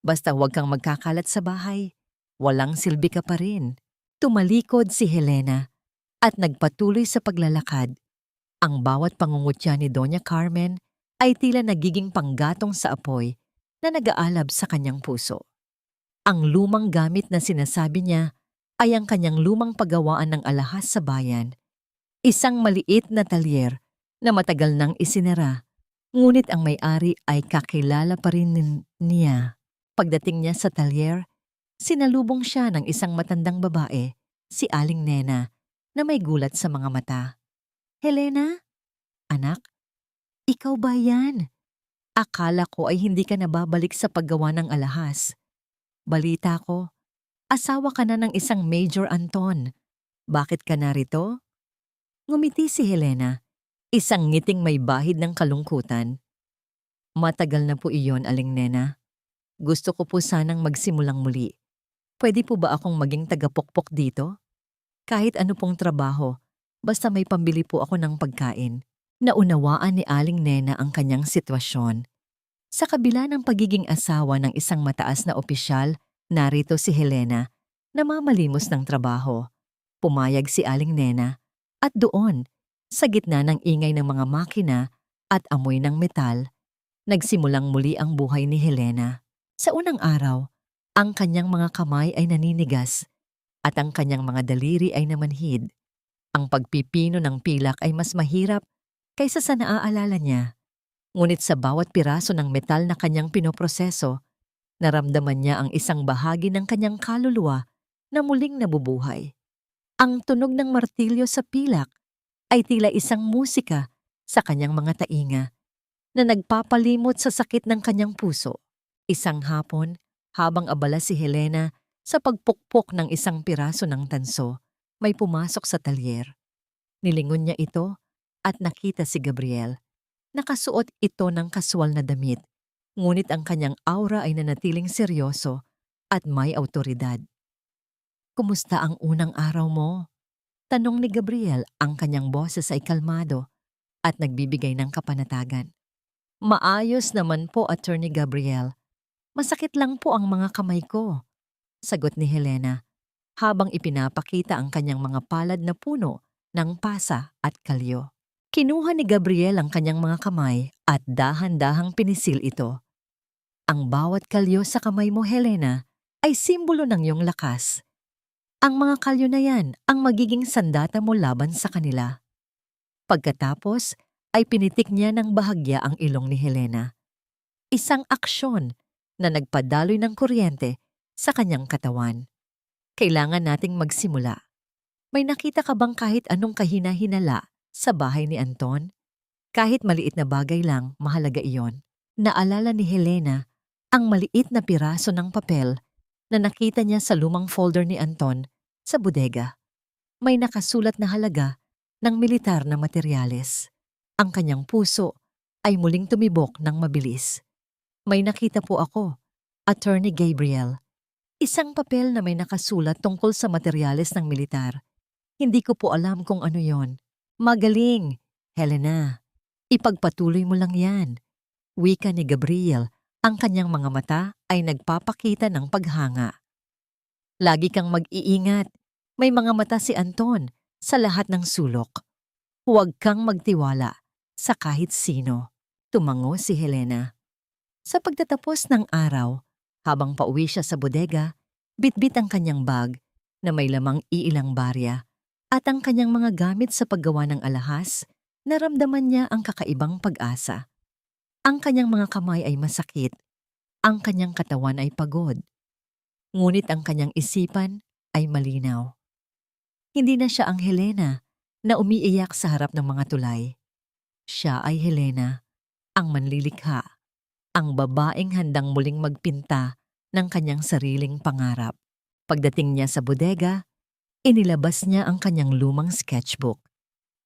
S1: Basta huwag kang magkakalat sa bahay. Walang silbi ka pa rin. Tumalikod si Helena at nagpatuloy sa paglalakad. Ang bawat pangungutya ni Doña Carmen ay tila nagiging panggatong sa apoy na nag-aalab sa kanyang puso. Ang lumang gamit na sinasabi niya ay ang kanyang lumang paggawaan ng alahas sa bayan. Isang maliit na talyer na matagal nang isinara, ngunit ang may-ari ay kakilala pa rin niya. Pagdating niya sa talyer, sinalubong siya ng isang matandang babae, si Aling Nena, na may gulat sa mga mata. Helena? Anak? Ikaw ba yan? Akala ko ay hindi ka nababalik sa paggawa ng alahas. Balita ko, asawa ka na ng isang Major Anton. Bakit ka narito? Ngumiti si Helena, isang ngiting may bahid ng kalungkutan. Matagal na po iyon, Aling Nena. Gusto ko po sanang magsimulang muli. Pwede po ba akong maging tagapokpok dito? Kahit ano pong trabaho, basta may pambili po ako ng pagkain. Naunawaan ni Aling Nena ang kanyang sitwasyon. Sa kabila ng pagiging asawa ng isang mataas na opisyal, narito si Helena, namamalimos ng trabaho. Pumayag si Aling Nena at doon, sa gitna ng ingay ng mga makina at amoy ng metal, nagsimulang muli ang buhay ni Helena. Sa unang araw, ang kanyang mga kamay ay naninigas at ang kanyang mga daliri ay namanhid. Ang pagpipino ng pilak ay mas mahirap kaysa sa naaalala niya. Ngunit sa bawat piraso ng metal na kanyang pinoproseso, naramdaman niya ang isang bahagi ng kanyang kaluluwa na muling nabubuhay. Ang tunog ng martilyo sa pilak ay tila isang musika sa kanyang mga tainga na nagpapalimot sa sakit ng kanyang puso. Isang hapon, habang abala si Helena sa pagpukpok ng isang piraso ng tanso, may pumasok sa talyer. Nilingon niya ito at nakita si Gabriel. Nakasuot ito ng kaswal na damit, ngunit ang kanyang aura ay nanatiling seryoso at may awtoridad. Kumusta ang unang araw mo? Tanong ni Gabriel, ang kanyang boses ay kalmado at nagbibigay ng kapanatagan. Maayos naman po, Attorney Gabriel. Masakit lang po ang mga kamay ko, sagot ni Helena, habang ipinapakita ang kanyang mga palad na puno ng pasa at kalyo. Kinuha ni Gabriel ang kanyang mga kamay at dahan-dahang pinisil ito. Ang bawat kalyo sa kamay mo, Helena, ay simbolo ng iyong lakas. Ang mga kalyo na yan ang magiging sandata mo laban sa kanila. Pagkatapos ay pinitik niya ng bahagya ang ilong ni Helena. Isang aksyon na nagpadaloy ng kuryente sa kanyang katawan. Kailangan nating magsimula. May nakita ka bang kahit anong kahina-hinala sa bahay ni Anton? Kahit maliit na bagay lang, mahalaga iyon. Naalala ni Helena ang maliit na piraso ng papel na nakita niya sa lumang folder ni Anton sa bodega. May nakasulat na halaga ng militar na materyales. Ang kanyang puso ay muling tumibok ng mabilis. May nakita po ako, Attorney Gabriel. Isang papel na may nakasulat tungkol sa materyales ng militar. Hindi ko po alam kung ano yon. Magaling, Helena. Ipagpatuloy mo lang yan. Wika ni Gabriel, ang kanyang mga mata ay nagpapakita ng paghanga. Lagi kang mag-iingat. May mga mata si Anton sa lahat ng sulok. Huwag kang magtiwala sa kahit sino. Tumango si Helena. Sa pagtatapos ng araw, habang pauwi siya sa bodega, bitbit ang kanyang bag na may lamang iilang barya at ang kanyang mga gamit sa paggawa ng alahas, naramdaman niya ang kakaibang pag-asa. Ang kanyang mga kamay ay masakit, ang kanyang katawan ay pagod. Ngunit ang kanyang isipan ay malinaw. Hindi na siya ang Helena na umiiyak sa harap ng mga tulay. Siya ay Helena, ang manlilikha, ang babaeng handang muling magpinta ng kanyang sariling pangarap. Pagdating niya sa bodega, inilabas niya ang kanyang lumang sketchbook.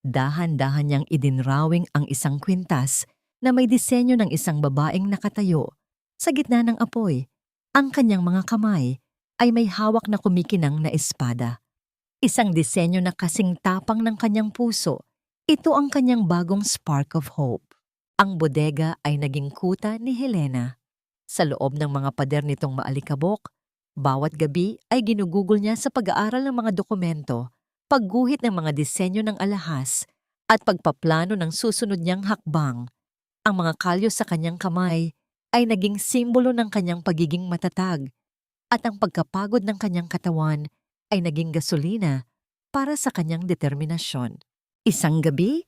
S1: Dahan-dahan niyang idinrawing ang isang kwintas na may disenyo ng isang babaeng nakatayo sa gitna ng apoy. Ang kanyang mga kamay ay may hawak na kumikinang na espada. Isang disenyo na kasing tapang ng kanyang puso. Ito ang kanyang bagong spark of hope. Ang bodega ay naging kuta ni Helena. Sa loob ng mga pader nitong maalikabok, bawat gabi ay ginugugol niya sa pag-aaral ng mga dokumento, pagguhit ng mga disenyo ng alahas, at pagpaplano ng susunod niyang hakbang. Ang mga kalyo sa kanyang kamay ay naging simbolo ng kanyang pagiging matatag, at ang pagkapagod ng kanyang katawan ay naging gasolina para sa kanyang determinasyon. Isang gabi,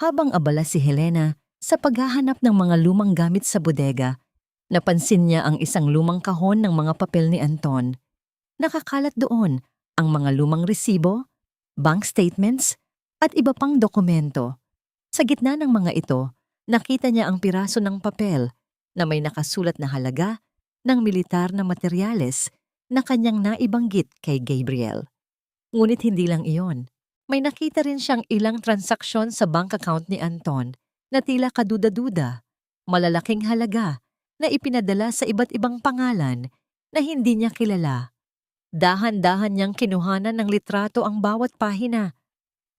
S1: habang abala si Helena sa paghahanap ng mga lumang gamit sa bodega, napansin niya ang isang lumang kahon ng mga papel ni Anton. Nakakalat doon ang mga lumang resibo, bank statements, at iba pang dokumento. Sa gitna ng mga ito, nakita niya ang piraso ng papel na may nakasulat na halaga ng militar na materyales na kanyang naibanggit kay Gabriel. Ngunit hindi lang iyon. May nakita rin siyang ilang transaksyon sa bank account ni Anton na tila kaduda-duda, malalaking halaga na ipinadala sa iba't ibang pangalan na hindi niya kilala. Dahan-dahan niyang kinuhanan ng litrato ang bawat pahina.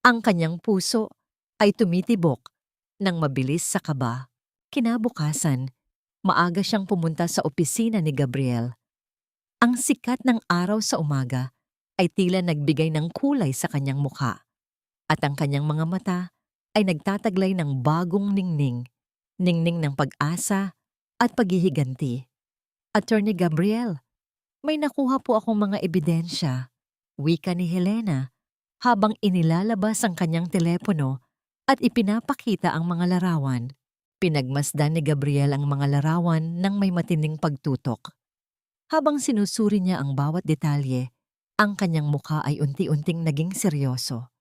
S1: Ang kanyang puso ay tumitibok ng mabilis sa kaba. Kinabukasan, maaga siyang pumunta sa opisina ni Gabriel. Ang sikat ng araw sa umaga ay tila nagbigay ng kulay sa kanyang mukha, at ang kanyang mga mata ay nagtataglay ng bagong ningning, ningning ng pag-asa at paghihiganti. Attorney Gabriel, may nakuha po akong mga ebidensya, wika ni Helena, habang inilalabas ang kanyang telepono at ipinapakita ang mga larawan. Pinagmasdan ni Gabriel ang mga larawan ng may matinding pagtutok. Habang sinusuri niya ang bawat detalye, ang kanyang mukha ay unti-unting naging seryoso.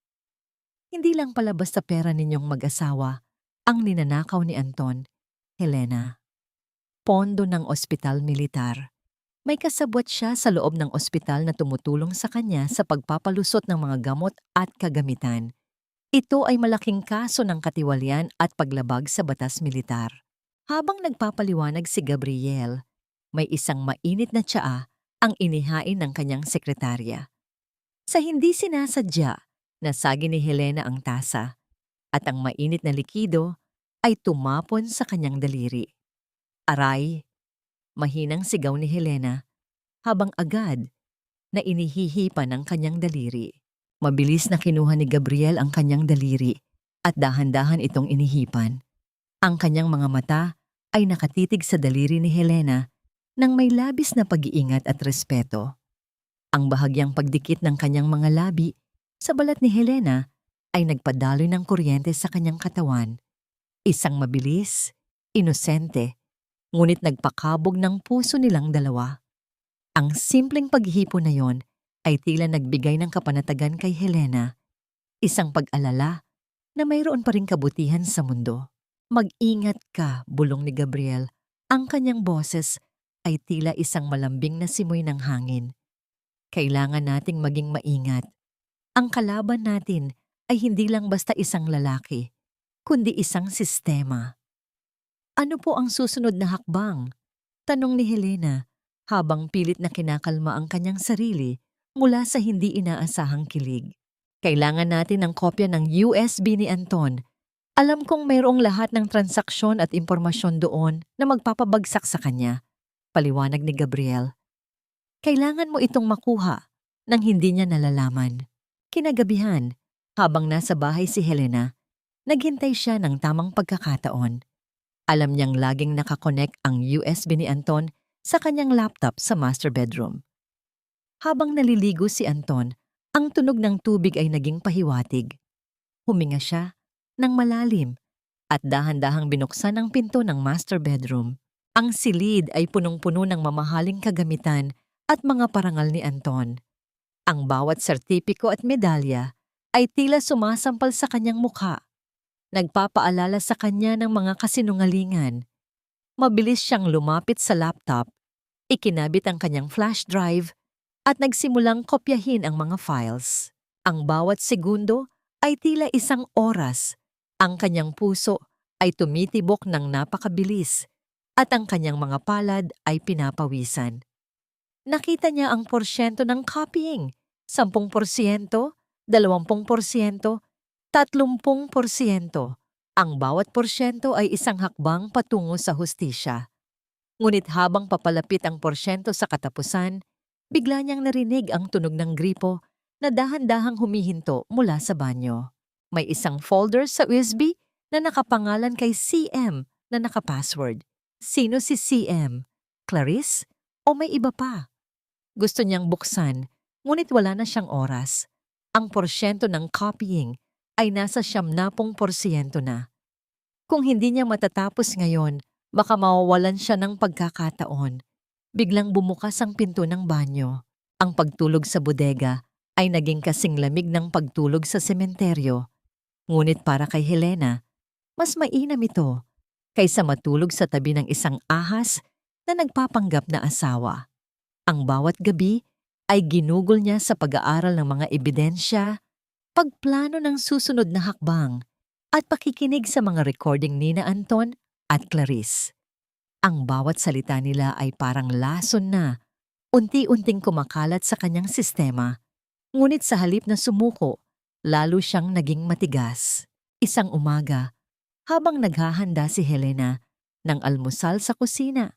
S1: Hindi lang pala basta pera ninyong mag-asawa ang ninanakaw ni Anton, Helena. Pondo ng ospital militar. May kasabwat siya sa loob ng ospital na tumutulong sa kanya sa pagpapalusot ng mga gamot at kagamitan. Ito ay malaking kaso ng katiwalian at paglabag sa batas militar. Habang nagpapaliwanag si Gabriel, may isang mainit na tsaa ang inihain ng kanyang sekretarya. Sa hindi sinasadya, nasagi ni Helena ang tasa, at ang mainit na likido ay tumapon sa kanyang daliri. Aray! Mahinang sigaw ni Helena, habang agad na inihihipan ang kanyang daliri. Mabilis na kinuha ni Gabriel ang kanyang daliri at dahan-dahan itong inihipan. Ang kanyang mga mata ay nakatitig sa daliri ni Helena nang may labis na pag-iingat at respeto. Ang bahagyang pagdikit ng kanyang mga labi sa balat ni Helena ay nagpadaloy ng kuryente sa kanyang katawan. Isang mabilis, inosente, ngunit nagpakabog ng puso nilang dalawa. Ang simpleng paghihipo na yon ay tila nagbigay ng kapanatagan kay Helena, isang pag-alala na mayroon pa ring kabutihan sa mundo. Mag-ingat ka, bulong ni Gabriel. Ang kanyang boses ay tila isang malambing na simoy ng hangin. Kailangan nating maging maingat. Ang kalaban natin ay hindi lang basta isang lalaki, kundi isang sistema. Ano po ang susunod na hakbang? Tanong ni Helena habang pilit na kinakalma ang kanyang sarili mula sa hindi inaasahang kilig. Kailangan natin ng kopya ng USB ni Anton. Alam kong mayroong lahat ng transaksyon at impormasyon doon na magpapabagsak sa kanya. Paliwanag ni Gabriel. Kailangan mo itong makuha nang hindi niya nalalaman. Kinagabihan, habang nasa bahay si Helena, naghintay siya ng tamang pagkakataon. Alam niyang laging nakakonek ang USB ni Anton sa kanyang laptop sa master bedroom. Habang naliligo si Anton, ang tunog ng tubig ay naging pahiwatig. Huminga siya ng malalim at dahan-dahang binuksan ang pinto ng master bedroom. Ang silid ay punong-puno ng mamahaling kagamitan at mga parangal ni Anton. Ang bawat sertipiko at medalya ay tila sumasampal sa kanyang mukha. Nagpapaalala sa kanya ng mga kasinungalingan, Mabilis siyang lumapit sa laptop, ikinabit ang kanyang flash drive, at nagsimulang kopyahin ang mga files. Ang bawat segundo ay tila isang oras. Ang kanyang puso ay tumitibok ng napakabilis at ang kanyang mga palad ay pinapawisan. Nakita niya ang porsyento ng copying, 10%, 20%, 30%. Ang bawat porsyento ay isang hakbang patungo sa hustisya. Ngunit habang papalapit ang porsyento sa katapusan, bigla niyang narinig ang tunog ng gripo na dahan-dahang humihinto mula sa banyo. May isang folder sa USB na nakapangalan kay CM na nakapassword. Sino si CM? Clarice? O may iba pa? Gusto niyang buksan, ngunit wala na siyang oras. Ang porsyento ng copying ay nasa 70% na. Kung hindi niya matatapos ngayon, baka mawawalan siya ng pagkakataon. Biglang bumukas ang pinto ng banyo. Ang pagtulog sa bodega ay naging kasing lamig ng pagtulog sa sementeryo. Ngunit para kay Helena, mas mainam ito kaysa matulog sa tabi ng isang ahas na nagpapanggap na asawa. Ang bawat gabi ay ginugol niya sa pag-aaral ng mga ebidensya, pagplano ng susunod na hakbang, at pakikinig sa mga recording ni na Anton at Clarice. Ang bawat salita nila ay parang lason na, unti-unting kumakalat sa kanyang sistema. Ngunit sa halip na sumuko, lalo siyang naging matigas. Isang umaga, habang naghahanda si Helena ng almusal sa kusina,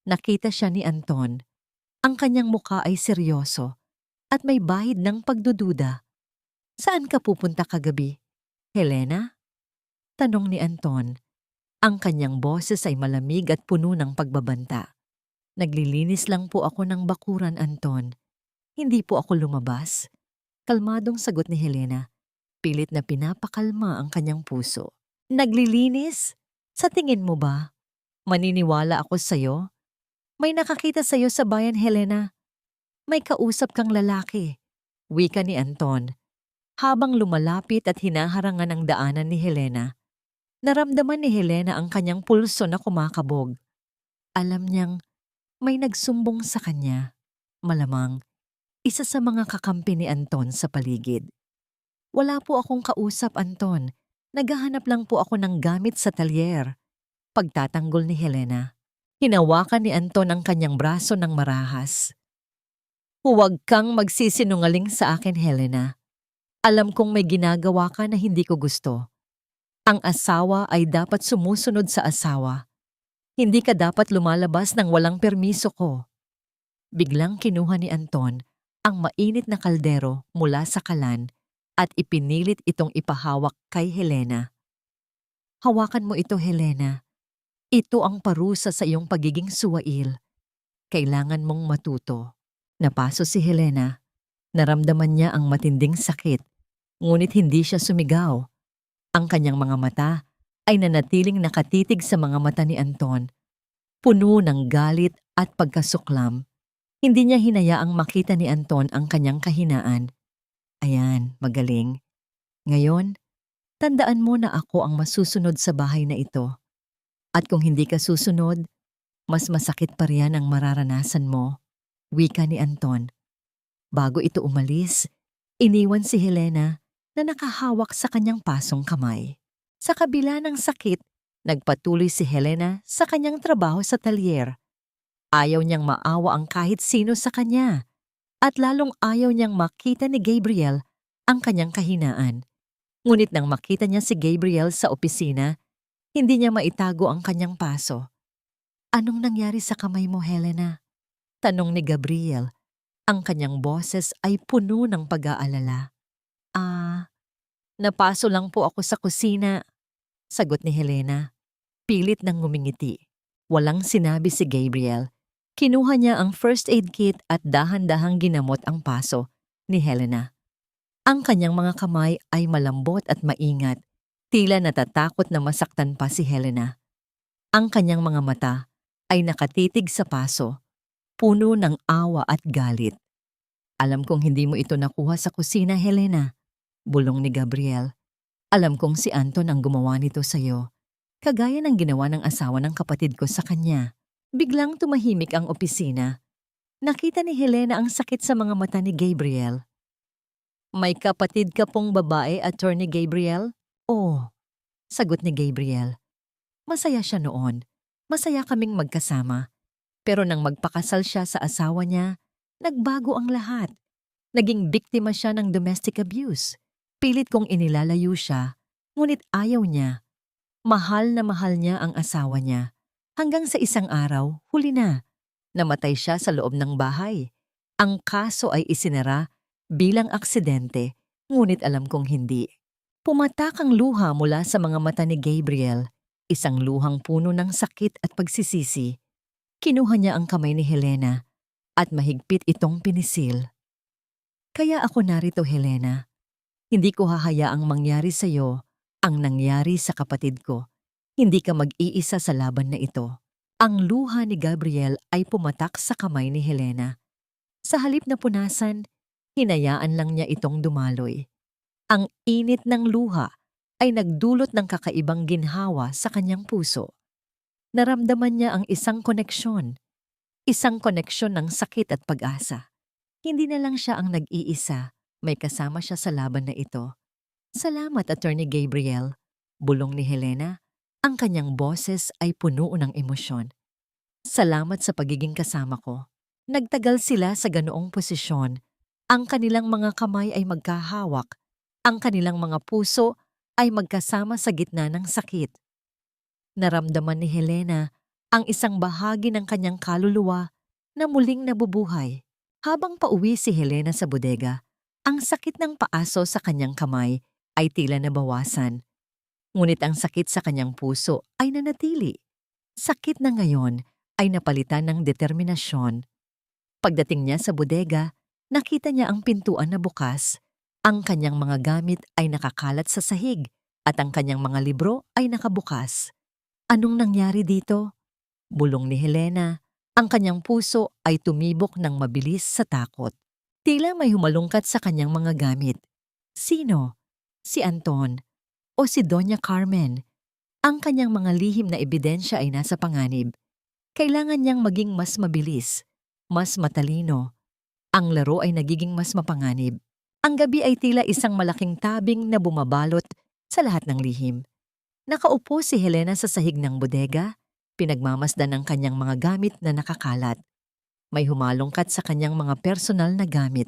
S1: nakita siya ni Anton. Ang kanyang muka ay seryoso at may bahid ng pagdududa. Saan ka pupunta kagabi, Helena? Tanong ni Anton. Ang kanyang boses ay malamig at puno ng pagbabanta. Naglilinis lang po ako ng bakuran, Anton. Hindi po ako lumabas. Kalmadong sagot ni Helena. Pilit na pinapakalma ang kanyang puso. Naglilinis? Sa tingin mo ba? Maniniwala ako sa'yo? May nakakita sa'yo sa bayan, Helena. May kausap kang lalaki. Wika ni Anton. Habang lumalapit at hinaharangan ang daanan ni Helena, naramdaman ni Helena ang kanyang pulso na kumakabog. Alam niyang may nagsumbong sa kanya. Malamang, isa sa mga kakampi ni Anton sa paligid. Wala po akong kausap, Anton. Naghahanap lang po ako ng gamit sa talyer. Pagtatanggol ni Helena. Hinawakan ni Anton ang kanyang braso ng marahas. Huwag kang magsisinungaling sa akin, Helena. Alam kong may ginagawa ka na hindi ko gusto. Ang asawa ay dapat sumusunod sa asawa. Hindi ka dapat lumalabas ng walang permiso ko. Biglang kinuha ni Anton ang mainit na kaldero mula sa kalan at ipinilit itong ipahawak kay Helena. Hawakan mo ito, Helena. Ito ang parusa sa iyong pagiging suwail. Kailangan mong matuto. Napaso si Helena. Naramdaman niya ang matinding sakit, ngunit hindi siya sumigaw. Ang kanyang mga mata ay nanatiling nakatitig sa mga mata ni Anton, puno ng galit at pagkasuklam. Hindi niya hinayaang makita ni Anton ang kanyang kahinaan. Ayan, magaling. Ngayon, tandaan mo na ako ang masusunod sa bahay na ito. At kung hindi ka susunod, mas masakit pa riyan ang mararanasan mo, wika ni Anton. Bago ito umalis, iniwan si Helena na nakahawak sa kanyang pasong kamay. Sa kabila ng sakit, nagpatuloy si Helena sa kanyang trabaho sa talyer. Ayaw niyang maawa ang kahit sino sa kanya, at lalong ayaw niyang makita ni Gabriel ang kanyang kahinaan. Ngunit nang makita niya si Gabriel sa opisina, hindi niya maitago ang kanyang paso. Anong nangyari sa kamay mo, Helena? Tanong ni Gabriel. Ang kanyang boses ay puno ng pag-aalala. Napaso lang po ako sa kusina, sagot ni Helena. Pilit nang ngumingiti. Walang sinabi si Gabriel. Kinuha niya ang first aid kit at dahan-dahang ginamot ang paso ni Helena. Ang kanyang mga kamay ay malambot at maingat. Tila natatakot na masaktan pa si Helena. Ang kanyang mga mata ay nakatitig sa paso, puno ng awa at galit. Alam kong hindi mo ito nakuha sa kusina, Helena, bulong ni Gabriel. Alam kong si Anton ang gumawa nito sa'yo. Kagaya ng ginawa ng asawa ng kapatid ko sa kanya. Biglang tumahimik ang opisina. Nakita ni Helena ang sakit sa mga mata ni Gabriel. May kapatid ka pong babae, Attorney Gabriel? Oo, sagot ni Gabriel. Masaya siya noon. Masaya kaming magkasama. Pero nang magpakasal siya sa asawa niya, nagbago ang lahat. Naging biktima siya ng domestic abuse. Pilit kong inilalayo siya, ngunit ayaw niya. Mahal na mahal niya ang asawa niya. Hanggang sa isang araw, huli na. Namatay siya sa loob ng bahay. Ang kaso ay isinara bilang aksidente, ngunit alam kong hindi. Pumatak ang luha mula sa mga mata ni Gabriel, isang luhang puno ng sakit at pagsisisi. Kinuha niya ang kamay ni Helena at mahigpit itong pinisil. Kaya ako narito, Helena. Hindi ko hahayaang mangyari sa iyo ang nangyari sa kapatid ko. Hindi ka mag-iisa sa laban na ito. Ang luha ni Gabriel ay pumatak sa kamay ni Helena. Sa halip na punasan, hinayaan lang niya itong dumaloy. Ang init ng luha ay nagdulot ng kakaibang ginhawa sa kanyang puso. Naramdaman niya ang isang koneksyon ng sakit at pag-asa. Hindi na lang siya ang nag-iisa, may kasama siya sa laban na ito. Salamat, Attorney Gabriel, bulong ni Helena. Ang kanyang boses ay puno ng emosyon. Salamat sa pagiging kasama ko. Nagtagal sila sa ganoong posisyon. Ang kanilang mga kamay ay magkahawak. Ang kanilang mga puso ay magkasama sa gitna ng sakit. Naramdaman ni Helena ang isang bahagi ng kanyang kaluluwa na muling nabubuhay. Habang pauwi si Helena sa bodega, ang sakit ng paaso sa kanyang kamay ay tila nabawasan. Ngunit ang sakit sa kanyang puso ay nanatili. Sakit na ngayon ay napalitan ng determinasyon. Pagdating niya sa bodega, nakita niya ang pintuan na bukas. Ang kanyang mga gamit ay nakakalat sa sahig at ang kanyang mga libro ay nakabukas. Anong nangyari dito? Bulong ni Helena. Ang kanyang puso ay tumibok ng mabilis sa takot. Tila may humalungkat sa kanyang mga gamit. Sino? Si Anton o si Doña Carmen? Ang kanyang mga lihim na ebidensya ay nasa panganib. Kailangan niyang maging mas mabilis, mas matalino. Ang laro ay nagiging mas mapanganib. Ang gabi ay tila isang malaking tabing na bumabalot sa lahat ng lihim. Nakaupo si Helena sa sahig ng bodega, pinagmamasdan ang kanyang mga gamit na nakakalat. May humalungkat sa kanyang mga personal na gamit.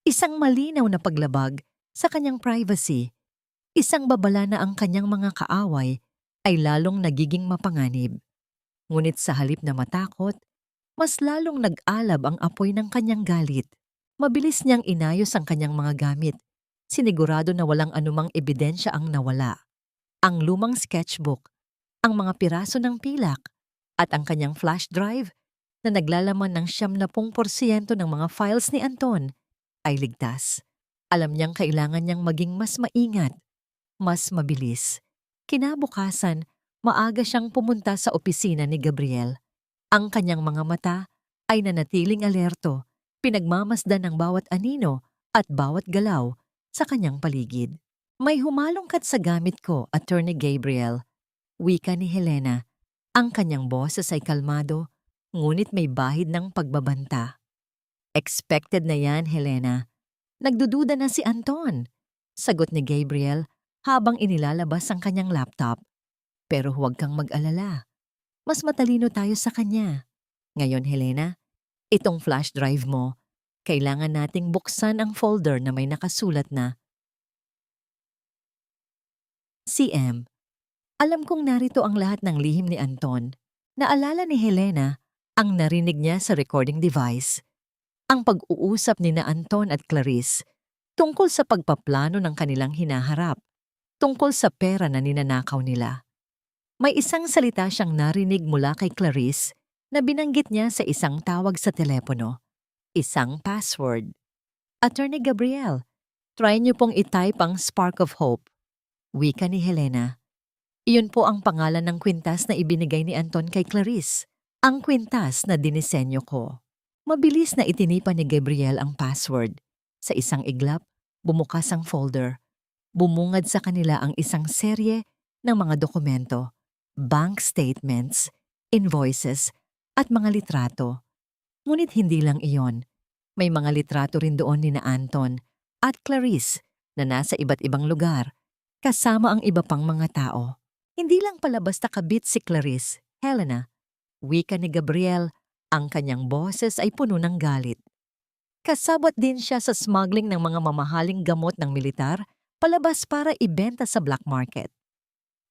S1: Isang malinaw na paglabag sa kanyang privacy. Isang babala na ang kanyang mga kaaway ay lalong nagiging mapanganib. Ngunit sa halip na matakot, mas lalong nag-alab ang apoy ng kanyang galit. Mabilis niyang inayos ang kanyang mga gamit. Sinigurado na walang anumang ebidensya ang nawala. Ang lumang sketchbook, ang mga piraso ng pilak, at ang kanyang flash drive na naglalaman ng 70% ng mga files ni Anton ay ligtas. Alam niyang kailangan niyang maging mas maingat, mas mabilis. Kinabukasan, maaga siyang pumunta sa opisina ni Gabriel. Ang kanyang mga mata ay nanatiling alerto, pinagmamasdan ng bawat anino at bawat galaw sa kanyang paligid. May humalungkat sa gamit ko, Attorney Gabriel. Wika ni Helena. Ang kanyang boses ay kalmado, ngunit may bahid ng pagbabanta. Expected na yan, Helena. Nagdududa na si Anton. Sagot ni Gabriel habang inilalabas ang kanyang laptop. Pero huwag kang mag-alala. Mas matalino tayo sa kanya. Ngayon, Helena, itong flash drive mo, kailangan nating buksan ang folder na may nakasulat na CM. Alam kong narito ang lahat ng lihim ni Anton. Naalala ni Helena ang narinig niya sa recording device. Ang pag-uusap ni na Anton at Clarice tungkol sa pagpaplano ng kanilang hinaharap, tungkol sa pera na ninanakaw nila. May isang salita siyang narinig mula kay Clarice na binanggit niya sa isang tawag sa telepono. Isang password. Attorney Gabriel, try niyo pong itype ang Spark of Hope. Wika ni Helena. Iyon po ang pangalan ng kwintas na ibinigay ni Anton kay Clarice. Ang kwintas na dinisenyo ko. Mabilis na itinipa ni Gabriel ang password. Sa isang iglap, bumukas ang folder. Bumungad sa kanila ang isang serye ng mga dokumento. bank statements, invoices, at mga litrato. Ngunit hindi lang iyon. May mga litrato rin doon ni na Anton at Clarice na nasa iba't ibang lugar, kasama ang iba pang mga tao. Hindi lang pala basta kabit si Clarice, Helena. Wika ni Gabriel, ang kanyang boses ay puno ng galit. Kasabot din siya sa smuggling ng mga mamahaling gamot ng militar palabas para ibenta sa black market.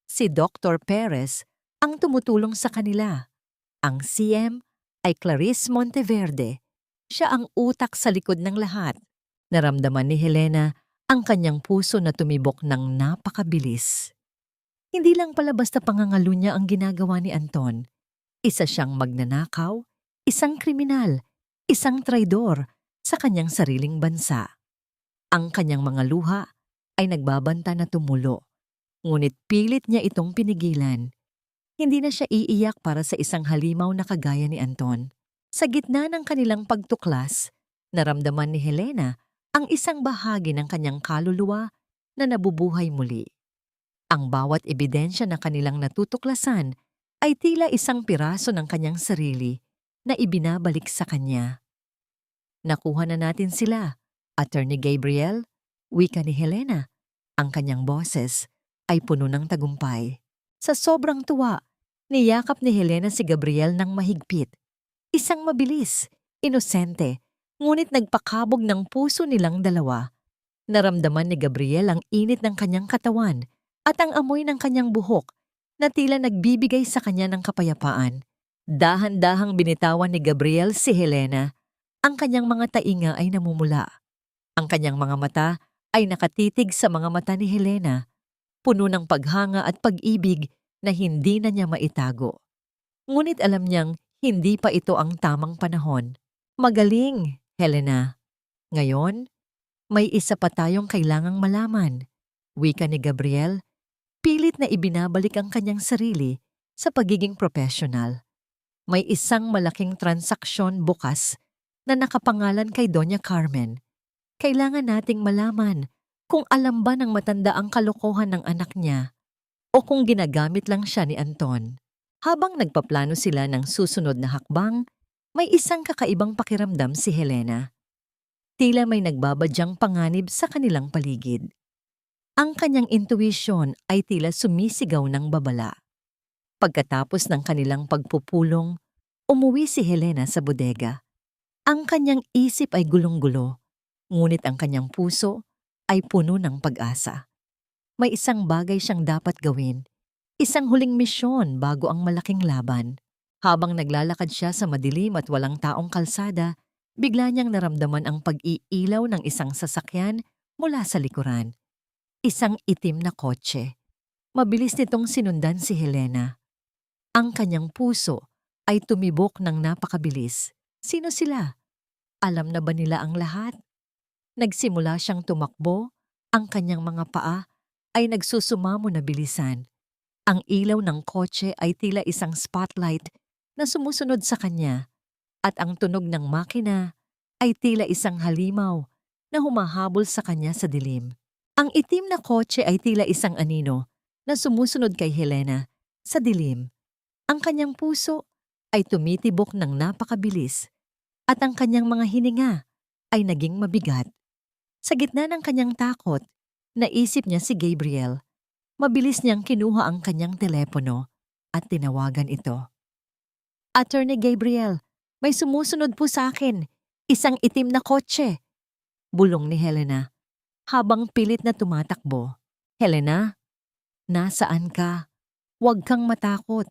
S1: Si Dr. Perez ang tumutulong sa kanila. Ang CM ay Clarice Monteverde. Siya ang utak sa likod ng lahat. Naramdaman ni Helena ang kanyang puso na tumibok ng napakabilis. Hindi lang pala basta pangangalunya ang ginagawa ni Anton. Isa siyang magnanakaw, isang kriminal, isang traidor sa kanyang sariling bansa. Ang kanyang mga luha ay nagbabanta na tumulo, ngunit pilit niya itong pinigilan. Hindi na siya iiyak para sa isang halimaw na kagaya ni Anton. Sa gitna ng kanilang pagtuklas, naramdaman ni Helena ang isang bahagi ng kanyang kaluluwa na nabubuhay muli. Ang bawat ebidensya na kanilang natutuklasan ay tila isang piraso ng kanyang sarili na ibinabalik sa kanya. Nakuha na natin sila, Attorney Gabriel, wika ni Helena. Ang kanyang boses ay puno ng tagumpay. Sa sobrang tuwa, niyakap ni Helena si Gabriel ng mahigpit. Isang mabilis, inosente, ngunit nagpakabog ng puso nilang dalawa. Naramdaman ni Gabriel ang init ng kanyang katawan at ang amoy ng kanyang buhok na tila nagbibigay sa kanya ng kapayapaan. Dahan-dahang binitawan ni Gabriel si Helena. Ang kanyang mga tainga ay namumula. Ang kanyang mga mata ay nakatitig sa mga mata ni Helena, puno ng paghanga at pag-ibig na hindi na niya maitago. Ngunit alam niyang hindi pa ito ang tamang panahon. Magaling, Helena. Ngayon, may isa pa tayong kailangang malaman. Wika ni Gabriel, pilit na ibinabalik ang kanyang sarili sa pagiging professional. May isang malaking transaksyon bukas na nakapangalan kay Doña Carmen. Kailangan nating malaman kung alam ba ng matanda ang kalokohan ng anak niya o kung ginagamit lang siya ni Anton. Habang nagpaplano sila ng susunod na hakbang, may isang kakaibang pakiramdam si Helena. Tila may nagbabadyang panganib sa kanilang paligid. Ang kanyang intuition ay tila sumisigaw ng babala. Pagkatapos ng kanilang pagpupulong, umuwi si Helena sa bodega. Ang kanyang isip ay gulong-gulo, ngunit ang kanyang puso ay puno ng pag-asa. May isang bagay siyang dapat gawin, isang huling misyon bago ang malaking laban. Habang naglalakad siya sa madilim at walang taong kalsada, bigla niyang naramdaman ang pag-iilaw ng isang sasakyan mula sa likuran. Isang itim na kotse. Mabilis nitong sinundan si Helena. Ang kanyang puso ay tumibok ng napakabilis. Sino sila? Alam na ba nila ang lahat? Nagsimula siyang tumakbo, ang kanyang mga paa ay nagsusumamo na bilisan. Ang ilaw ng kotse ay tila isang spotlight na sumusunod sa kanya at ang tunog ng makina ay tila isang halimaw na humahabol sa kanya sa dilim. Ang itim na kotse ay tila isang anino na sumusunod kay Helena sa dilim. Ang kanyang puso ay tumitibok ng napakabilis at ang kanyang mga hininga ay naging mabigat. Sa gitna ng kanyang takot, naisip niya si Gabriel. Mabilis niyang kinuha ang kanyang telepono at tinawagan ito. Attorney Gabriel, may sumusunod po sa akin. Isang itim na kotse. Bulong ni Helena habang pilit na tumatakbo. Helena, nasaan ka? Huwag kang matakot.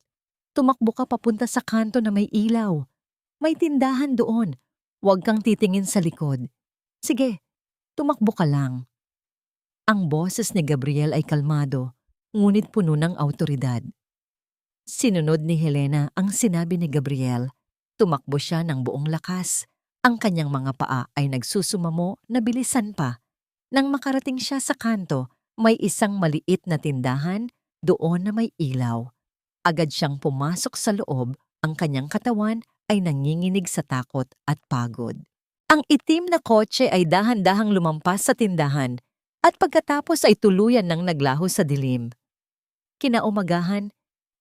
S1: Tumakbo ka papunta sa kanto na may ilaw. May tindahan doon. Huwag kang titingin sa likod. Sige, tumakbo ka lang. Ang boses ni Gabriel ay kalmado, ngunit puno ng awtoridad. Sinunod ni Helena ang sinabi ni Gabriel. Tumakbo siya ng buong lakas. Ang kanyang mga paa ay nagsusumamo na bilisan pa. Nang makarating siya sa kanto, may isang maliit na tindahan doon na may ilaw. Agad siyang pumasok sa loob, ang kanyang katawan ay nanginginig sa takot at pagod. Ang itim na kotse ay dahan-dahang lumampas sa tindahan at pagkatapos ay tuluyan ng naglaho sa dilim. Kinaumagahan,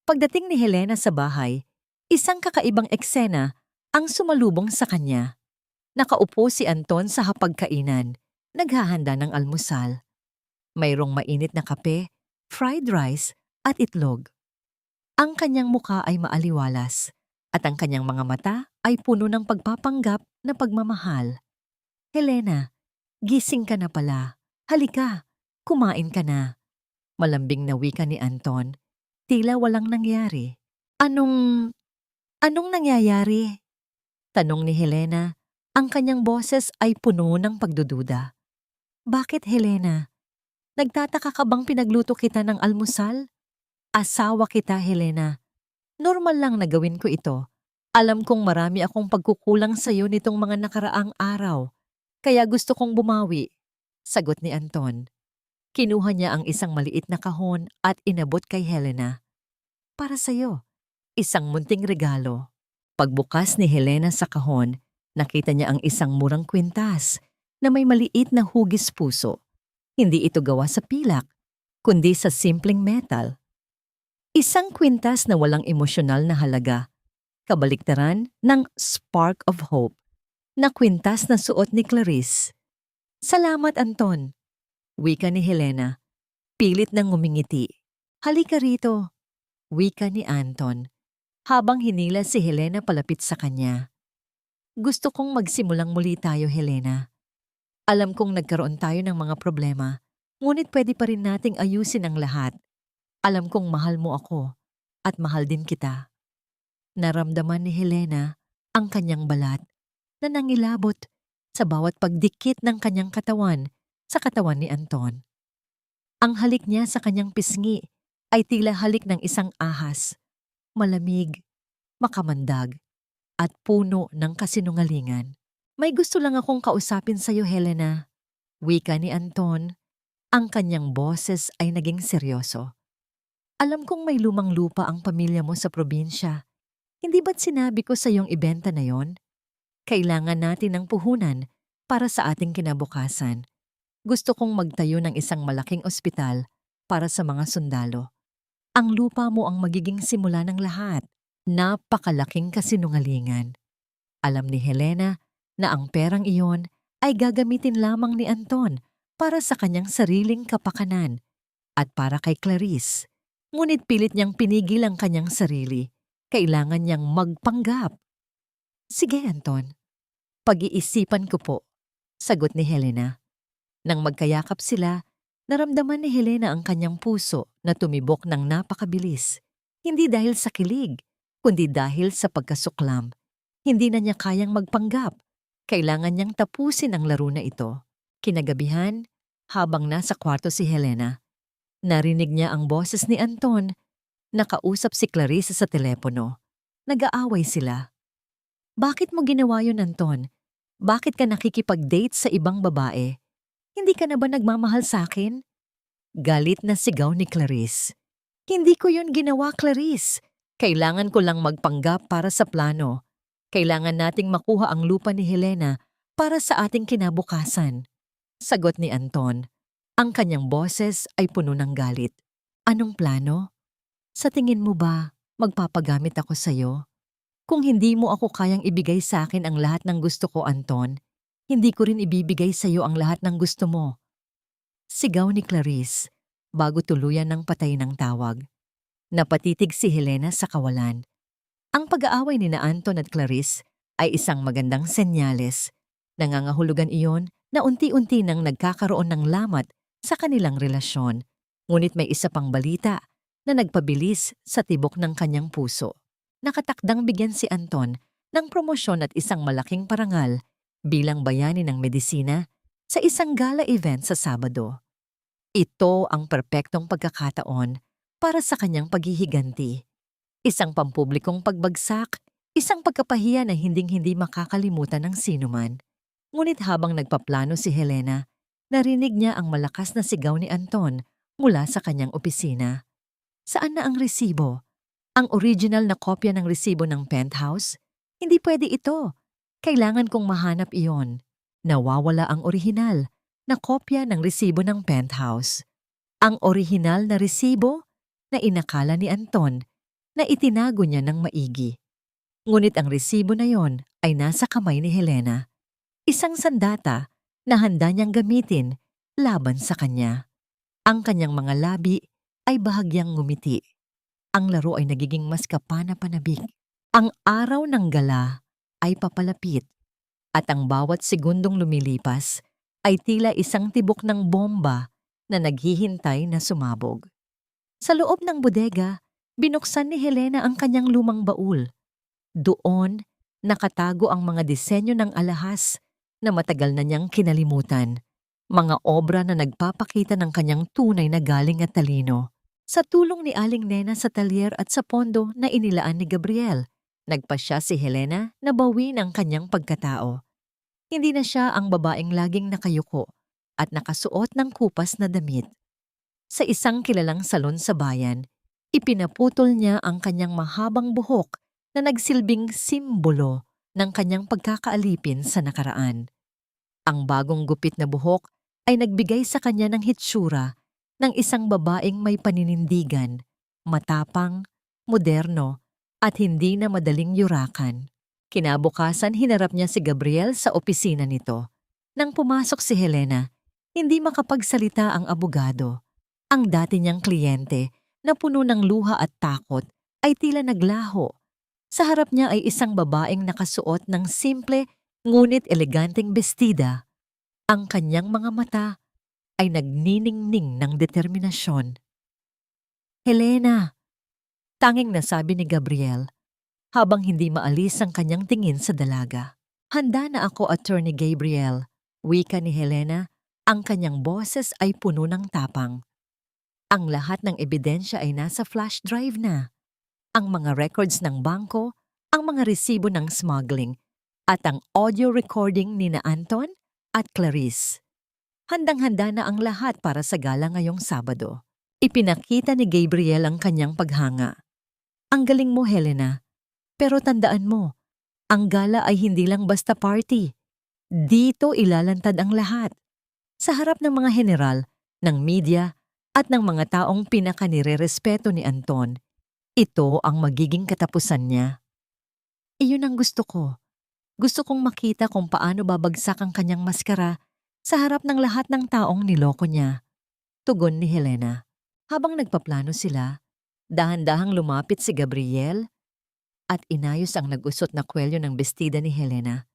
S1: Pagdating ni Helena sa bahay, isang kakaibang eksena ang sumalubong sa kanya. Nakaupo si Anton sa hapagkainan, naghahanda ng almusal. Mayroong mainit na kape, fried rice at itlog. Ang kanyang muka ay maaliwalas at ang kanyang mga mata ay puno ng pagpapanggap na pagmamahal. Helena, gising ka na pala. Halika, kumain ka na. Malambing na wika ni Anton. Tila walang nangyari. Anong nangyayari? Tanong ni Helena. Ang kanyang boses ay puno ng pagdududa. Bakit, Helena? Nagtataka ka bang pinagluto kita ng almusal? Asawa kita, Helena. Normal lang na gawin ko ito. Alam kong marami akong pagkukulang sa'yo nitong mga nakaraang araw. Kaya gusto kong bumawi. Sagot ni Anton. Kinuha niya ang isang maliit na kahon at inabot kay Helena. Para sa'yo, isang munting regalo. Pagbukas ni Helena sa kahon, nakita niya ang isang murang kwintas na may maliit na hugis puso. Hindi ito gawa sa pilak, kundi sa simpleng metal. Isang kwintas na walang emosyonal na halaga. Kabaliktaran ng Spark of Hope na kwintas na suot ni Clarice. Salamat, Anton. Wika ni Helena. Pilit nang ngumingiti. Halika rito. Wika ni Anton. Habang hinila si Helena palapit sa kanya. Gusto kong magsimulang muli tayo, Helena. Alam kong nagkaroon tayo ng mga problema, ngunit pwede pa rin nating ayusin ang lahat. Alam kong mahal mo ako at mahal din kita. Naramdaman ni Helena ang kanyang balat na nangilabot sa bawat pagdikit ng kanyang katawan sa katawan ni Anton. Ang halik niya sa kanyang pisngi ay tila halik ng isang ahas, malamig, makamandag, at puno ng kasinungalingan. May gusto lang akong kausapin sa iyo, Helena. Wika ni Anton. Ang kanyang boses ay naging seryoso. Alam kong may lumang lupa ang pamilya mo sa probinsya. Hindi ba't sinabi ko sa iyong ibenta na yon? Kailangan natin ng puhunan para sa ating kinabukasan. Gusto kong magtayo ng isang malaking ospital para sa mga sundalo. Ang lupa mo ang magiging simula ng lahat. Napakalaking kasinungalingan. Alam ni Helena na ang perang iyon ay gagamitin lamang ni Anton para sa kanyang sariling kapakanan at para kay Clarice. Ngunit pilit niyang pinigil ang kanyang sarili. Kailangan niyang magpanggap. Sige, Anton. Pag-iisipan ko po, sagot ni Helena. Nang magkayakap sila, naramdaman ni Helena ang kanyang puso na tumibok ng napakabilis. Hindi dahil sa kilig, kundi dahil sa pagkasuklam. Hindi na niya kayang magpanggap. Kailangan niyang tapusin ang laro na ito. Kinagabihan, habang nasa kwarto si Helena, narinig niya ang boses ni Anton. Nakausap si Clarice sa telepono. Nag-aaway sila. Bakit mo ginawa yun, Anton? Bakit ka nakikipag-date sa ibang babae? Hindi ka na ba nagmamahal sa akin? Galit na sigaw ni Clarice. Hindi ko yun ginawa, Clarice. Kailangan ko lang magpanggap para sa plano. Kailangan nating makuha ang lupa ni Helena para sa ating kinabukasan. Sagot ni Anton. Ang kanyang boses ay puno ng galit. Anong plano? Sa tingin mo ba, magpapagamit ako sa'yo? Kung hindi mo ako kayang ibigay sa akin ang lahat ng gusto ko, Anton, hindi ko rin ibibigay sa'yo ang lahat ng gusto mo. Sigaw ni Clarice, bago tuluyan ng patay ng tawag. Napatitig si Helena sa kawalan. Ang pag-aaway ni na Anton at Clarice ay isang magandang senyales. Nangangahulugan iyon na unti-unti nang nagkakaroon ng lamat sa kanilang relasyon. Ngunit may isa pang balita na nagpabilis sa tibok ng kanyang puso. Nakatakdang bigyan si Anton ng promosyon at isang malaking parangal bilang bayani ng medisina sa isang gala event sa Sabado. Ito ang perpektong pagkakataon para sa kanyang paghihiganti. Isang pampublikong pagbagsak, isang pagkapahiya na hinding-hindi makakalimutan ng sinuman. Ngunit habang nagpaplano si Helena, narinig niya ang malakas na sigaw ni Anton mula sa kanyang opisina. Saan na ang resibo? Ang original na kopya ng resibo ng penthouse? Hindi pwede ito. Kailangan kong mahanap iyon. Nawawala ang orihinal na kopya ng resibo ng penthouse. Ang orihinal na resibo na inakala ni Anton na itinago niya ng maigi. Ngunit ang resibo na yon ay nasa kamay ni Helena, isang sandata na handa niyang gamitin laban sa kanya. Ang kanyang mga labi ay bahagyang ngumiti. Ang laro ay nagiging mas kapana-panabik. Ang araw ng gala ay papalapit at ang bawat segundong lumilipas ay tila isang tibok ng bomba na naghihintay na sumabog. Sa loob ng bodega, binuksan ni Helena ang kanyang lumang baul. Doon, nakatago ang mga disenyo ng alahas na matagal na niyang kinalimutan, mga obra na nagpapakita ng kanyang tunay na galing at talino. Sa tulong ni Aling Nena sa talyer at sa pondo na inilaan ni Gabriel, nagpasya si Helena na bawin ang kanyang pagkatao. Hindi na siya ang babaeng laging nakayuko at nakasuot ng kupas na damit. Sa isang kilalang salon sa bayan, ipinaputol niya ang kanyang mahabang buhok na nagsilbing simbolo ng kanyang pagkakaalipin sa nakaraan. Ang bagong gupit na buhok ay nagbigay sa kanya ng hitsura ng isang babaeng may paninindigan, matapang, moderno, at hindi na madaling yurakan. Kinabukasan hinarap niya si Gabriel sa opisina nito. Nang pumasok si Helena, hindi makapagsalita ang abogado. Ang dati niyang kliyente na puno ng luha at takot ay tila naglaho. Sa harap niya ay isang babaeng nakasuot ng simple ngunit eleganteng bestida. Ang kanyang mga mata ay nagniningning ng determinasyon. "Helena," tanging nasabi ni Gabriel habang hindi maalis ang kanyang tingin sa dalaga. "Handa na ako, Attorney Gabriel," wika ni Helena, ang kanyang boses ay puno ng tapang. "Ang lahat ng ebidensya ay nasa flash drive na. Ang mga records ng bangko, ang mga resibo ng smuggling, at ang audio recording ni na Anton at Clarice. Handang-handa na ang lahat para sa gala ngayong Sabado." Ipinakita ni Gabriel ang kanyang paghanga. "Ang galing mo, Helena. Pero tandaan mo, ang gala ay hindi lang basta party. Dito ilalantad ang lahat. Sa harap ng mga general, ng media, at ng mga taong pinakanire-respeto ni Anton, ito ang magiging katapusan niya. Iyon ang gusto ko. Gusto kong makita kung paano babagsak ang kanyang maskara sa harap ng lahat ng taong niloko niya." Tugon ni Helena. Habang nagpaplano sila, dahan-dahang lumapit si Gabriel at inayos ang nag-usot na kwelyo ng bestida ni Helena.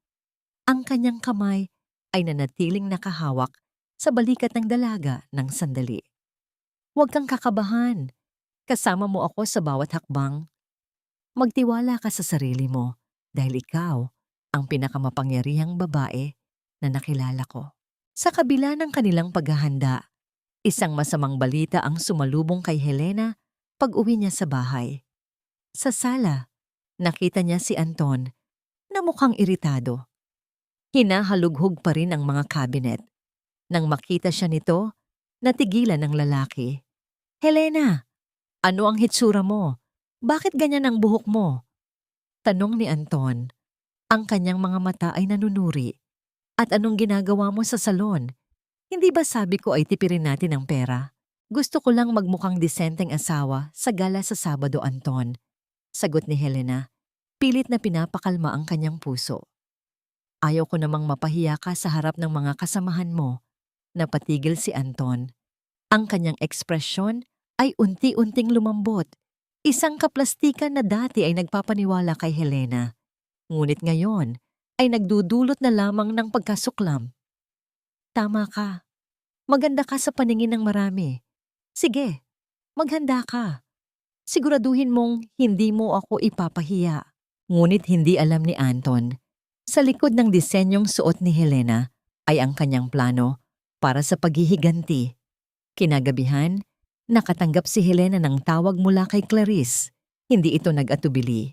S1: Ang kanyang kamay ay nanatiling nakahawak sa balikat ng dalaga ng sandali. "Huwag kang kakabahan. Kasama mo ako sa bawat hakbang. Magtiwala ka sa sarili mo dahil ikaw ang pinakamapangyarihang babae na nakilala ko." Sa kabila ng kanilang paghahanda, isang masamang balita ang sumalubong kay Helena pag-uwi niya sa bahay. Sa sala, nakita niya si Anton na mukhang iritado. Hinahalughog pa rin ang mga cabinet. Nang makita siya nito, natigilan ng lalaki. "Helena, ano ang hitsura mo? Bakit ganyan ang buhok mo?" Tanong ni Anton. Ang kanyang mga mata ay nanunuri. "At anong ginagawa mo sa salon? Hindi ba sabi ko ay tipirin natin ang pera? Gusto ko lang magmukhang disenteng asawa sa gala sa Sabado, Anton." Sagot ni Helena. Pilit na pinapakalma ang kanyang puso. "Ayaw ko namang mapahiya ka sa harap ng mga kasamahan mo." Napatigil si Anton. Ang kanyang ekspresyon ay unti-unting lumambot. Isang kaplastikan na dati ay nagpapaniwala kay Helena. Ngunit ngayon ay nagdudulot na lamang ng pagkasuklam. "Tama ka. Maganda ka sa paningin ng marami. Sige, maghanda ka. Siguraduhin mong hindi mo ako ipapahiya." Ngunit hindi alam ni Anton, sa likod ng disenyong suot ni Helena ay ang kanyang plano para sa paghihiganti. Kinagabihan, nakatanggap si Helena ng tawag mula kay Clarice. Hindi ito nag-atubili.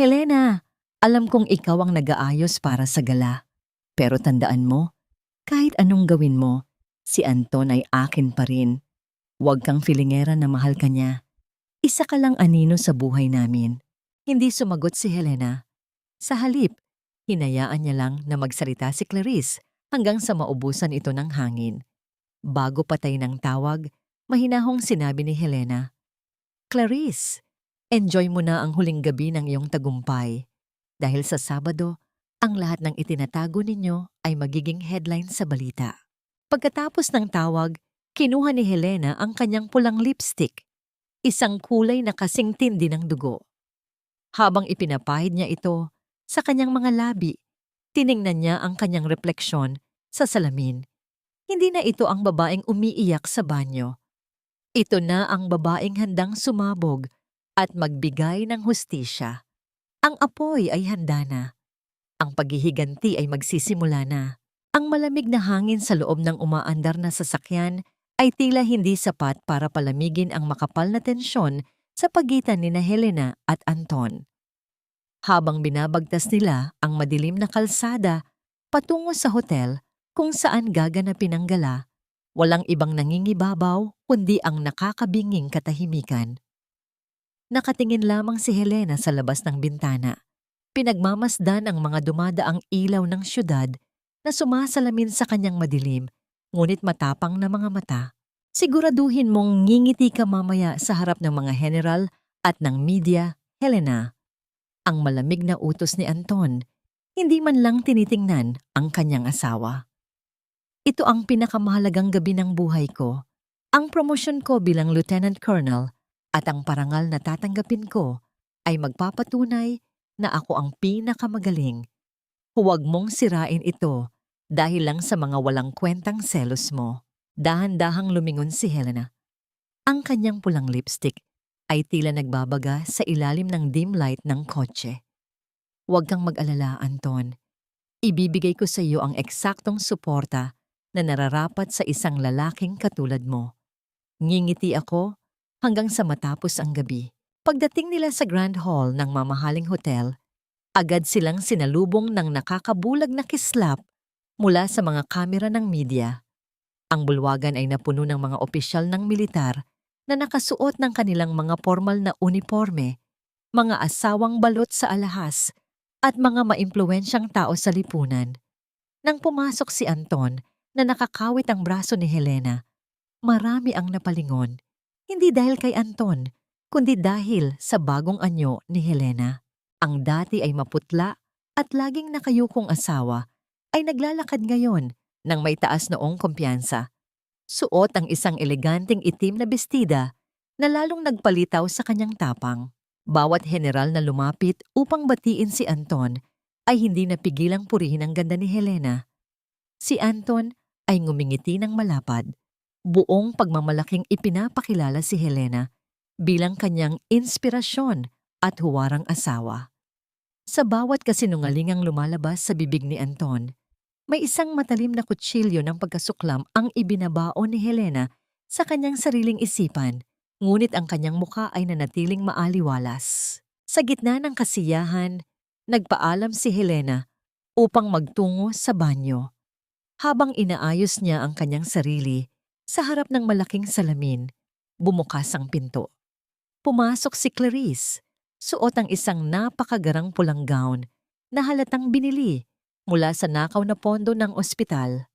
S1: "Helena, alam kong ikaw ang nag-aayos para sa gala. Pero tandaan mo, kahit anong gawin mo, si Anton ay akin pa rin. Huwag kang filingera na mahal ka niya. Isa ka lang anino sa buhay namin." Hindi sumagot si Helena. Sa halip, hinayaan niya lang na magsalita si Clarice hanggang sa maubusan ito ng hangin. Bago patay ng tawag, mahinahong sinabi ni Helena, "Clarice, Enjoy mo na ang huling gabi ng iyong tagumpay. Dahil sa Sabado, ang lahat ng itinatago ninyo ay magiging headline sa balita. Pagkatapos ng tawag, kinuha ni Helena ang kanyang pulang lipstick, isang kulay na kasing tindi ng dugo. Habang ipinapahid niya ito sa kanyang mga labi, tiningnan niya ang kanyang refleksyon sa salamin. Hindi na ito ang babaeng umiiyak sa banyo. Ito na ang babaeng handang sumabog at magbigay ng hustisya. Ang apoy ay handa na. Ang paghihiganti ay magsisimula na. Ang malamig na hangin sa loob ng umaandar na sasakyan ay tila hindi sapat para palamigin ang makapal na tensyon sa pagitan ni Helena at Anton. Habang binabagtas nila ang madilim na kalsada patungo sa hotel kung saan gaganapin ang gala, walang ibang nangingibabaw kundi ang nakakabinging katahimikan. Nakatingin lamang si Helena sa labas ng bintana. Pinagmamasdan ang mga dumadaang ilaw ng syudad na sumasalamin sa kanyang madilim, ngunit matapang na mga mata. Siguraduhin mong ngingiti ka mamaya sa harap ng mga general at ng media, Helena. Ang malamig na utos ni Anton, hindi man lang tinitingnan ang kanyang asawa. Ito ang pinakamahalagang gabi ng buhay ko. Ang promosyon ko bilang Lieutenant Colonel at ang parangal na tatanggapin ko ay magpapatunay na ako ang pinakamagaling. Huwag mong sirain ito dahil lang sa mga walang kwentang selos mo. Dahan-dahang lumingon si Helena. Ang kanyang pulang lipstick ay tila nagbabaga sa ilalim ng dim light ng kotse. Huwag kang mag-alala, Anton. Ibibigay ko sa iyo ang eksaktong suporta na nararapat sa isang lalaking katulad mo. Ngingiti ako hanggang sa matapos ang gabi. Pagdating nila sa Grand Hall ng mamahaling hotel, agad silang sinalubong ng nakakabulag na kislap mula sa mga kamera ng media. Ang bulwagan ay napuno ng mga opisyal ng militar na nakasuot ng kanilang mga formal na uniforme, mga asawang balot sa alahas, at mga maimpluwensyang tao sa lipunan. Nang pumasok si Anton na nakakawit ang braso ni Helena, marami ang napalingon, hindi dahil kay Anton, kundi dahil sa bagong anyo ni Helena. Ang dati ay maputla at laging nakayukong asawa ay naglalakad ngayon ng may taas noong kumpiyansa. Suot ang isang eleganteng itim na bestida na lalong nagpalitaw sa kanyang tapang. Bawat general na lumapit upang batiin si Anton ay hindi napigilang purihin ang ganda ni Helena. Si Anton ay ngumingiti ng malapad, buong pagmamalaking ipinapakilala si Helena bilang kanyang inspirasyon at huwarang asawa. Sa bawat kasinungalingang lumalabas sa bibig ni Anton, may isang matalim na kutsilyo ng pagkasuklam ang ibinabaon ni Helena sa kanyang sariling isipan, ngunit ang kanyang mukha ay nanatiling maaliwalas. Sa gitna ng kasiyahan, nagpaalam si Helena upang magtungo sa banyo. Habang inaayos niya ang kanyang sarili, sa harap ng malaking salamin, bumukas ang pinto. Pumasok si Clarice, suot ang isang napakagarang pulang gown na halatang binili mula sa nakaw na pondo ng ospital.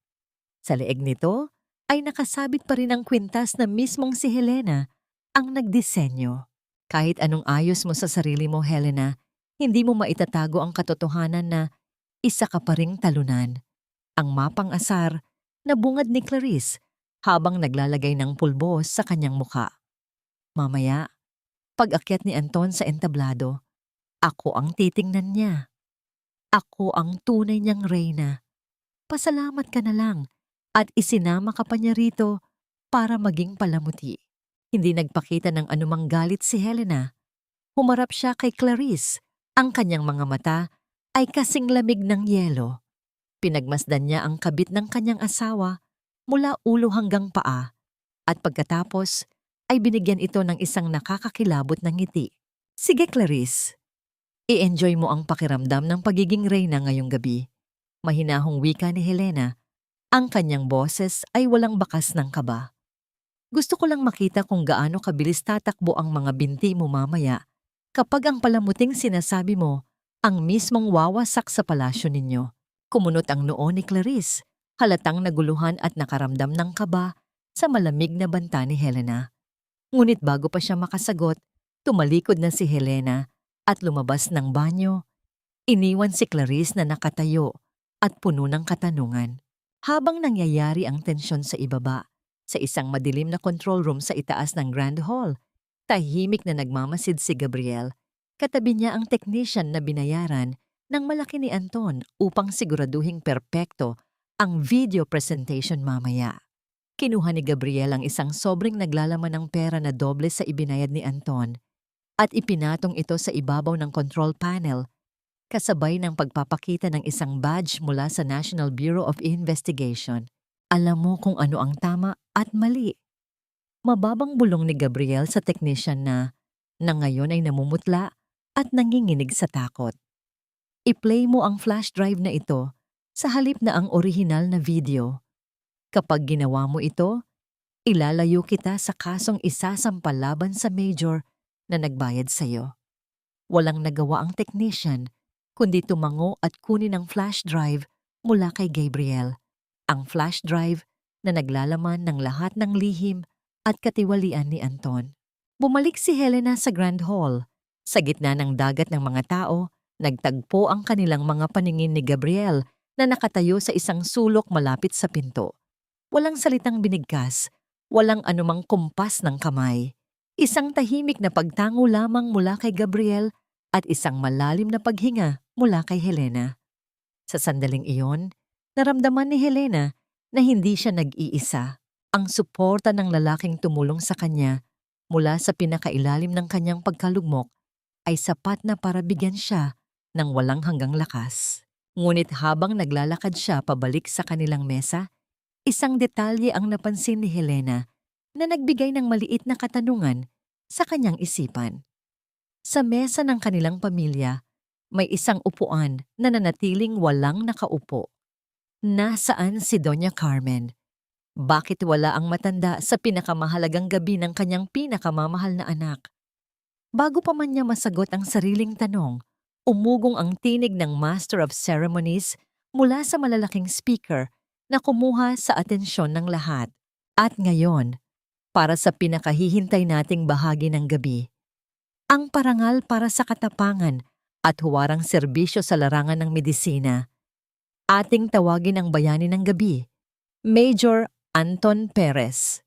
S1: Sa leeg nito ay nakasabit pa rin ang kwintas na mismong si Helena ang nagdisenyo. Kahit anong ayos mo sa sarili mo, Helena, hindi mo maitatago ang katotohanan na isa ka pa ring talunan. Ang mapang-asar na bungad ni Clarice habang naglalagay ng pulbos sa kanyang muka. Mamaya, pag-akyat ni Anton sa entablado, ako ang titingnan niya. Ako ang tunay niyang reyna. Pasalamat ka na lang at isinama ka pa niya rito para maging palamuti. Hindi nagpakita ng anumang galit si Helena. Humarap siya kay Clarice. Ang kanyang mga mata ay kasing lamig ng yelo. Pinagmasdan niya ang kabit ng kanyang asawa mula ulo hanggang paa at pagkatapos ay binigyan ito ng isang nakakakilabot na ngiti. Sige, Clarice. I-enjoy mo ang pakiramdam ng pagiging reyna ngayong gabi. Mahinahong wika ni Helena. Ang kanyang boses ay walang bakas ng kaba. Gusto ko lang makita kung gaano kabilis tatakbo ang mga binti mo mamaya kapag ang palamuting sinasabi mo ang mismong wawasak sa palasyo ninyo. Kumunot ang noo ni Clarice, halatang naguluhan at nakaramdam ng kaba sa malamig na banta ni Helena. Ngunit bago pa siya makasagot, Tumalikod na si Helena at lumabas ng banyo. Iniwan si Clarice na nakatayo at puno ng katanungan. Habang nangyayari ang tensyon sa ibaba, sa isang madilim na control room sa itaas ng Grand Hall, tahimik na nagmamasid si Gabriel. Katabi niya ang technician na binayaran ng malaki ni Anton upang siguraduhing perpekto ang video presentation mamaya. Kinuha ni Gabriel ang isang sobrang naglalaman ng pera na doble sa ibinayad ni Anton at ipinatong ito sa ibabaw ng control panel kasabay ng pagpapakita ng isang badge mula sa National Bureau of Investigation. Alam mo kung ano ang tama at mali. Mababang bulong ni Gabriel sa technician na ngayon ay namumutla at nanginginig sa takot. I-play mo ang flash drive na ito sa halip na ang orihinal na video. Kapag ginawa mo ito, ilalayo kita sa kasong isasampal laban sa major na nagbayad sa'yo. Walang nagawa ang technician kundi tumango at kunin ang flash drive mula kay Gabriel. Ang flash drive na naglalaman ng lahat ng lihim at katiwalian ni Anton. Bumalik si Helena sa Grand Hall. Sa gitna ng dagat ng mga tao, nagtagpo ang kanilang mga paningin ni Gabriel na nakatayo sa isang sulok malapit sa pinto. Walang salitang binigkas, walang anumang kumpas ng kamay. Isang tahimik na pagtango lamang mula kay Gabriel at isang malalim na paghinga mula kay Helena. Sa sandaling iyon, naramdaman ni Helena na hindi siya nag-iisa. Ang suporta ng lalaking tumulong sa kanya mula sa pinakailalim ng kanyang pagkalugmok ay sapat na para bigyan siya ng walang hanggang lakas. Ngunit habang naglalakad siya pabalik sa kanilang mesa, isang detalye ang napansin ni Helena na nagbigay ng maliit na katanungan sa kanyang isipan. Sa mesa ng kanilang pamilya, may isang upuan na nanatiling walang nakaupo. Nasaan si Doña Carmen? Bakit wala ang matanda sa pinakamahalagang gabi ng kanyang pinakamamahal na anak? Bago pa man niya masagot ang sariling tanong, umugong ang tinig ng Master of Ceremonies mula sa malalaking speaker na kumuha sa atensyon ng lahat. At ngayon, para sa pinakahihintay nating bahagi ng gabi, ang parangal para sa katapangan at huwarang serbisyo sa larangan ng medisina. Ating tawagin ang bayani ng gabi, Major Anton Perez.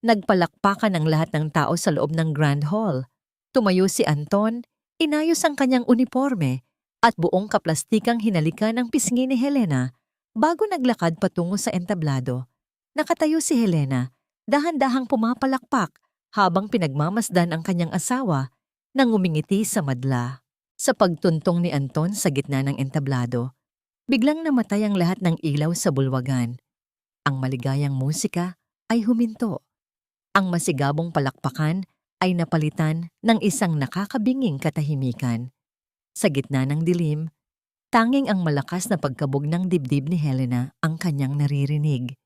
S1: Nagpalakpakan ang lahat ng tao sa loob ng Grand Hall. Tumayo si Anton, inayos ang kanyang uniforme at buong kaplastikang hinalikan ng pisngi ni Helena bago naglakad patungo sa entablado. Nakatayo si Helena, dahan-dahang pumapalakpak habang pinagmamasdan ang kanyang asawa nang umingiti sa madla. Sa pagtuntong ni Anton sa gitna ng entablado, biglang namatay ang lahat ng ilaw sa bulwagan. Ang maligayang musika ay huminto. Ang masigabong palakpakan ay napalitan ng isang nakakabinging katahimikan. Sa gitna ng dilim, tanging ang malakas na pagkabog ng dibdib ni Helena ang kanyang naririnig.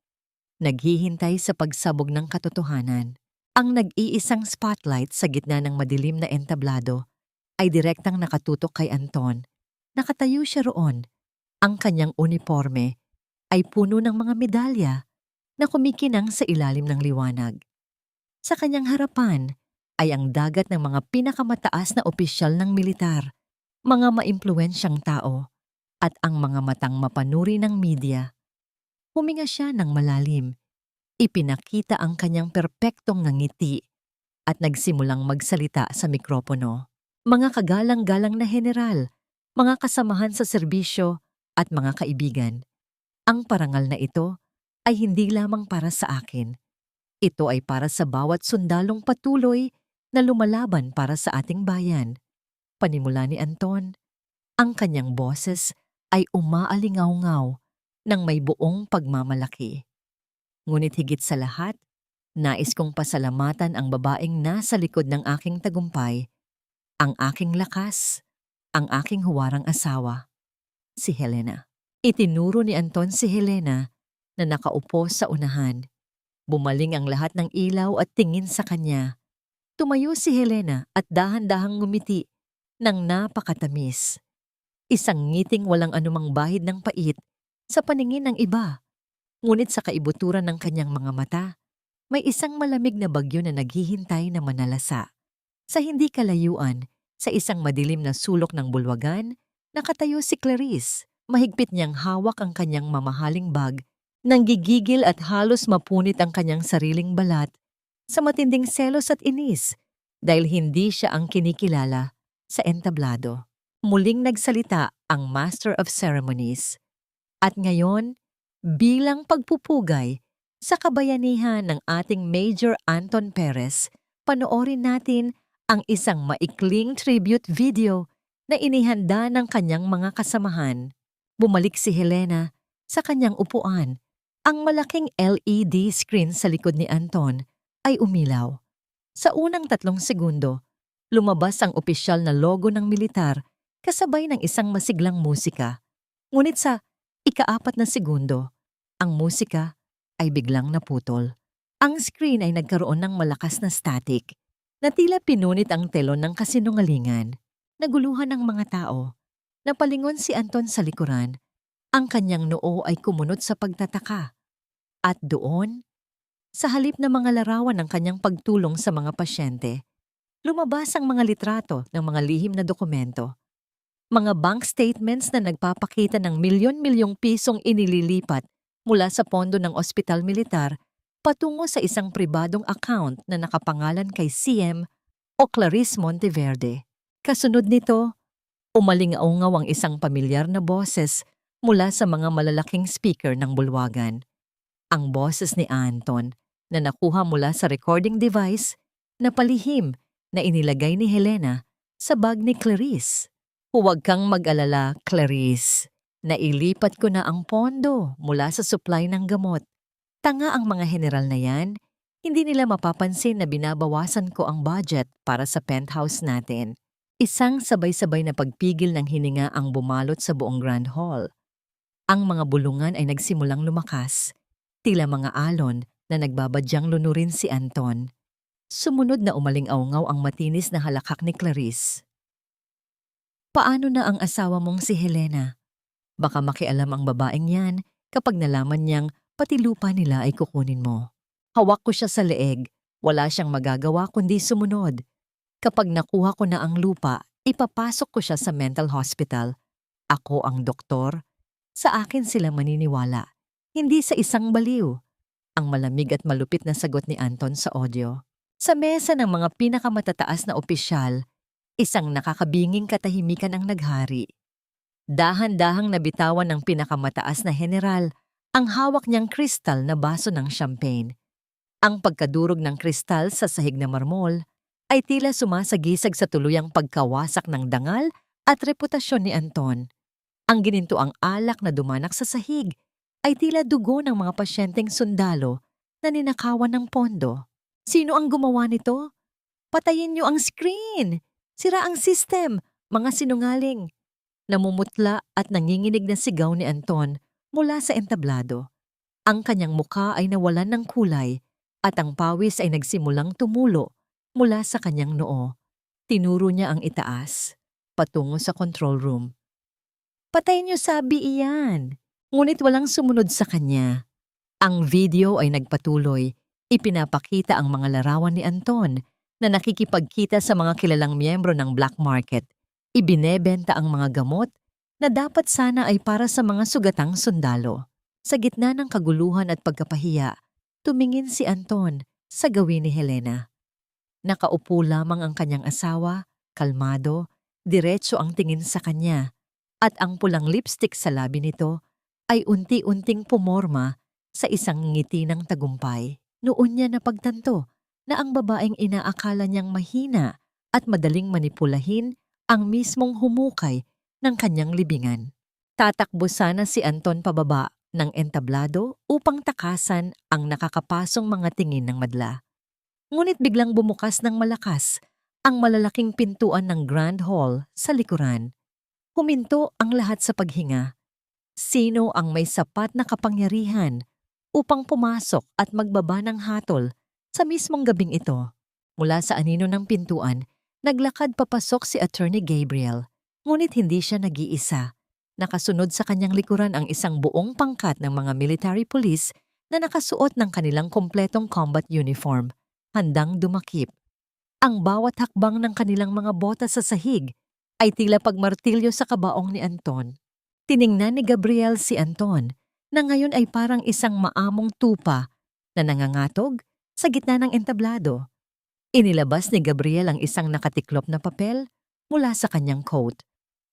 S1: Naghihintay sa pagsabog ng katotohanan. Ang nag-iisang spotlight sa gitna ng madilim na entablado ay direktang nakatutok kay Anton. Nakatayo siya roon. Ang kanyang uniforme ay puno ng mga medalya na kumikinang sa ilalim ng liwanag. Sa kanyang harapan ay ang dagat ng mga pinakamataas na opisyal ng militar, mga maimpluwensyang tao, at ang mga matang mapanuri ng media. Huminga siya ng malalim. Ipinakita ang kanyang perpektong ngiti at nagsimulang magsalita sa mikropono. Mga kagalang-galang na general, mga kasamahan sa serbisyo at mga kaibigan. Ang parangal na ito ay hindi lamang para sa akin. Ito ay para sa bawat sundalong patuloy na lumalaban para sa ating bayan. Panimula ni Anton, ang kanyang boses ay umaalingaw-ngaw ng may buong pagmamalaki. Ngunit higit sa lahat, nais kong pasalamatan ang babaeng nasa likod ng aking tagumpay, ang aking lakas, ang aking huwarang asawa, si Helena. Itinuro ni Anton si Helena na nakaupo sa unahan. Bumaling ang lahat ng ilaw at tingin sa kanya. Tumayo si Helena at dahan-dahang ngumiti ng napakatamis. Isang ngiting walang anumang bahid ng pait sa paningin ng iba. Ngunit sa kaibuturan ng kanyang mga mata, may isang malamig na bagyo na naghihintay na manalasa. Sa hindi kalayuan, sa isang madilim na sulok ng bulwagan, nakatayo si Clarice. Mahigpit niyang hawak ang kanyang mamahaling bag, nanggigigil at halos mapunit ang kanyang sariling balat sa matinding selos at inis dahil hindi siya ang kinikilala sa entablado. Muling nagsalita ang Master of Ceremonies. At ngayon, bilang pagpupugay sa kabayanihan ng ating Major Anton Perez, panoorin natin ang isang maikling tribute video na inihanda ng kanyang mga kasamahan. Bumalik si Helena sa kanyang upuan. Ang malaking LED screen sa likod ni Anton ay umilaw. Sa unang 3 segundo, lumabas ang opisyal na logo ng militar kasabay ng isang masiglang musika. Ngunit sa ika-4 na segundo, ang musika ay biglang naputol. Ang screen ay nagkaroon ng malakas na static na tila pinunit ang telon ng kasinungalingan. Naguluhan ng mga tao. Napalingon si Anton sa likuran. Ang kanyang noo ay kumunot sa pagtataka. At doon, sa halip na mga larawan ng kanyang pagtulong sa mga pasyente, lumabas ang mga litrato ng mga lihim na dokumento. Mga bank statements na nagpapakita ng milyon-milyong pisong inililipat mula sa pondo ng ospital militar patungo sa isang pribadong account na nakapangalan kay CM o Clarice Monteverde. Kasunod nito, umalingaungaw ang isang pamilyar na boses mula sa mga malalaking speaker ng bulwagan. Ang boses ni Anton na nakuha mula sa recording device na palihim na inilagay ni Helena sa bag ni Clarice. Huwag kang mag-alala, Clarice. Nailipat ko na ang pondo mula sa supply ng gamot. Tanga ang mga general na yan, hindi nila mapapansin na binabawasan ko ang budget para sa penthouse natin. Isang sabay-sabay na pagpigil ng hininga ang bumalot sa buong Grand Hall. Ang mga bulungan ay nagsimulang lumakas, tila mga alon na nagbabadyang lunurin si Anton. Sumunod na umaling-aungaw ang matinis na halakhak ni Clarice. Paano na ang asawa mong si Helena? Baka makialam ang babaeng yan kapag nalaman niyang pati lupa nila ay kukunin mo. Hawak ko siya sa leeg, wala siyang magagawa kundi sumunod. Kapag nakuha ko na ang lupa, ipapasok ko siya sa mental hospital. Ako ang doktor. Sa akin sila maniniwala, hindi sa isang baliw. Ang malamig at malupit na sagot ni Anton sa audio. Sa mesa ng mga pinakamatataas na opisyal, isang nakakabinging katahimikan ang naghari. Dahan-dahang nabitawan ng pinakamataas na general ang hawak niyang kristal na baso ng champagne. Ang pagkadurog ng kristal sa sahig na marmol ay tila sumasagisag sa tuluyang pagkawasak ng dangal at reputasyon ni Anton. Ang ginintuang alak na dumanak sa sahig ay tila dugo ng mga pasyenteng sundalo na ninakawan ng pondo. Sino ang gumawa nito? Patayin niyo ang screen! Sira ang system! Mga sinungaling! Namumutla at nanginginig na sigaw ni Anton mula sa entablado. Ang kanyang mukha ay nawalan ng kulay at ang pawis ay nagsimulang tumulo mula sa kanyang noo. Tinuro niya ang itaas, patungo sa control room. Patayin niyo sabi iyan! Ngunit walang sumunod sa kanya. Ang video ay nagpatuloy. Ipinapakita ang mga larawan ni Anton na nakikipagkita sa mga kilalang miyembro ng black market. Ibinebenta ang mga gamot na dapat sana ay para sa mga sugatang sundalo. Sa gitna ng kaguluhan at pagkapahiya, tumingin si Anton sa gawin ni Helena. Nakaupo lamang ang kanyang asawa, kalmado, diretso ang tingin sa kanya, at ang pulang lipstick sa labi nito ay unti-unting pumorma sa isang ngiti ng tagumpay. Noon niya napagtanto na ang babaeng inaakala niyang mahina at madaling manipulahin ang mismong humukay ng kanyang libingan. Tatakbo sana si Anton pababa ng entablado upang takasan ang nakakapasong mga tingin ng madla. Ngunit biglang bumukas ng malakas ang malalaking pintuan ng Grand Hall sa likuran. Huminto ang lahat sa paghinga. Sino ang may sapat na kapangyarihan upang pumasok at magbaba ng hatol sa mismong gabing ito? Mula sa anino ng pintuan, naglakad papasok si Attorney Gabriel, ngunit hindi siya nag-iisa. Nakasunod sa kanyang likuran ang isang buong pangkat ng mga military police na nakasuot ng kanilang kompletong combat uniform, handang dumakip. Ang bawat hakbang ng kanilang mga bota sa sahig ay tila pagmartilyo sa kabaong ni Anton. Tiningnan ni Gabriel si Anton na ngayon ay parang isang maamong tupa na nangangatog sa gitna ng entablado. Inilabas ni Gabriel ang isang nakatiklop na papel mula sa kanyang coat,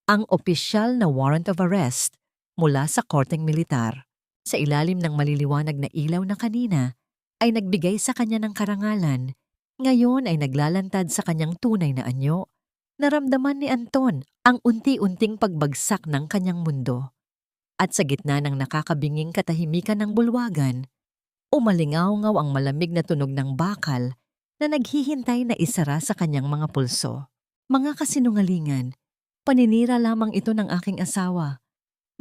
S1: ang opisyal na warrant of arrest mula sa korteng militar. Sa ilalim ng maliliwanag na ilaw na kanina ay nagbigay sa kanya ng karangalan, ngayon ay naglalantad sa kanyang tunay na anyo. Naramdaman ni Anton ang unti-unting pagbagsak ng kanyang mundo. At sa gitna ng nakakabinging katahimikan ng bulwagan, umalingaw-ngaw ang malamig na tunog ng bakal na naghihintay na isara sa kanyang mga pulso. Mga kasinungalingan, paninira lamang ito ng aking asawa.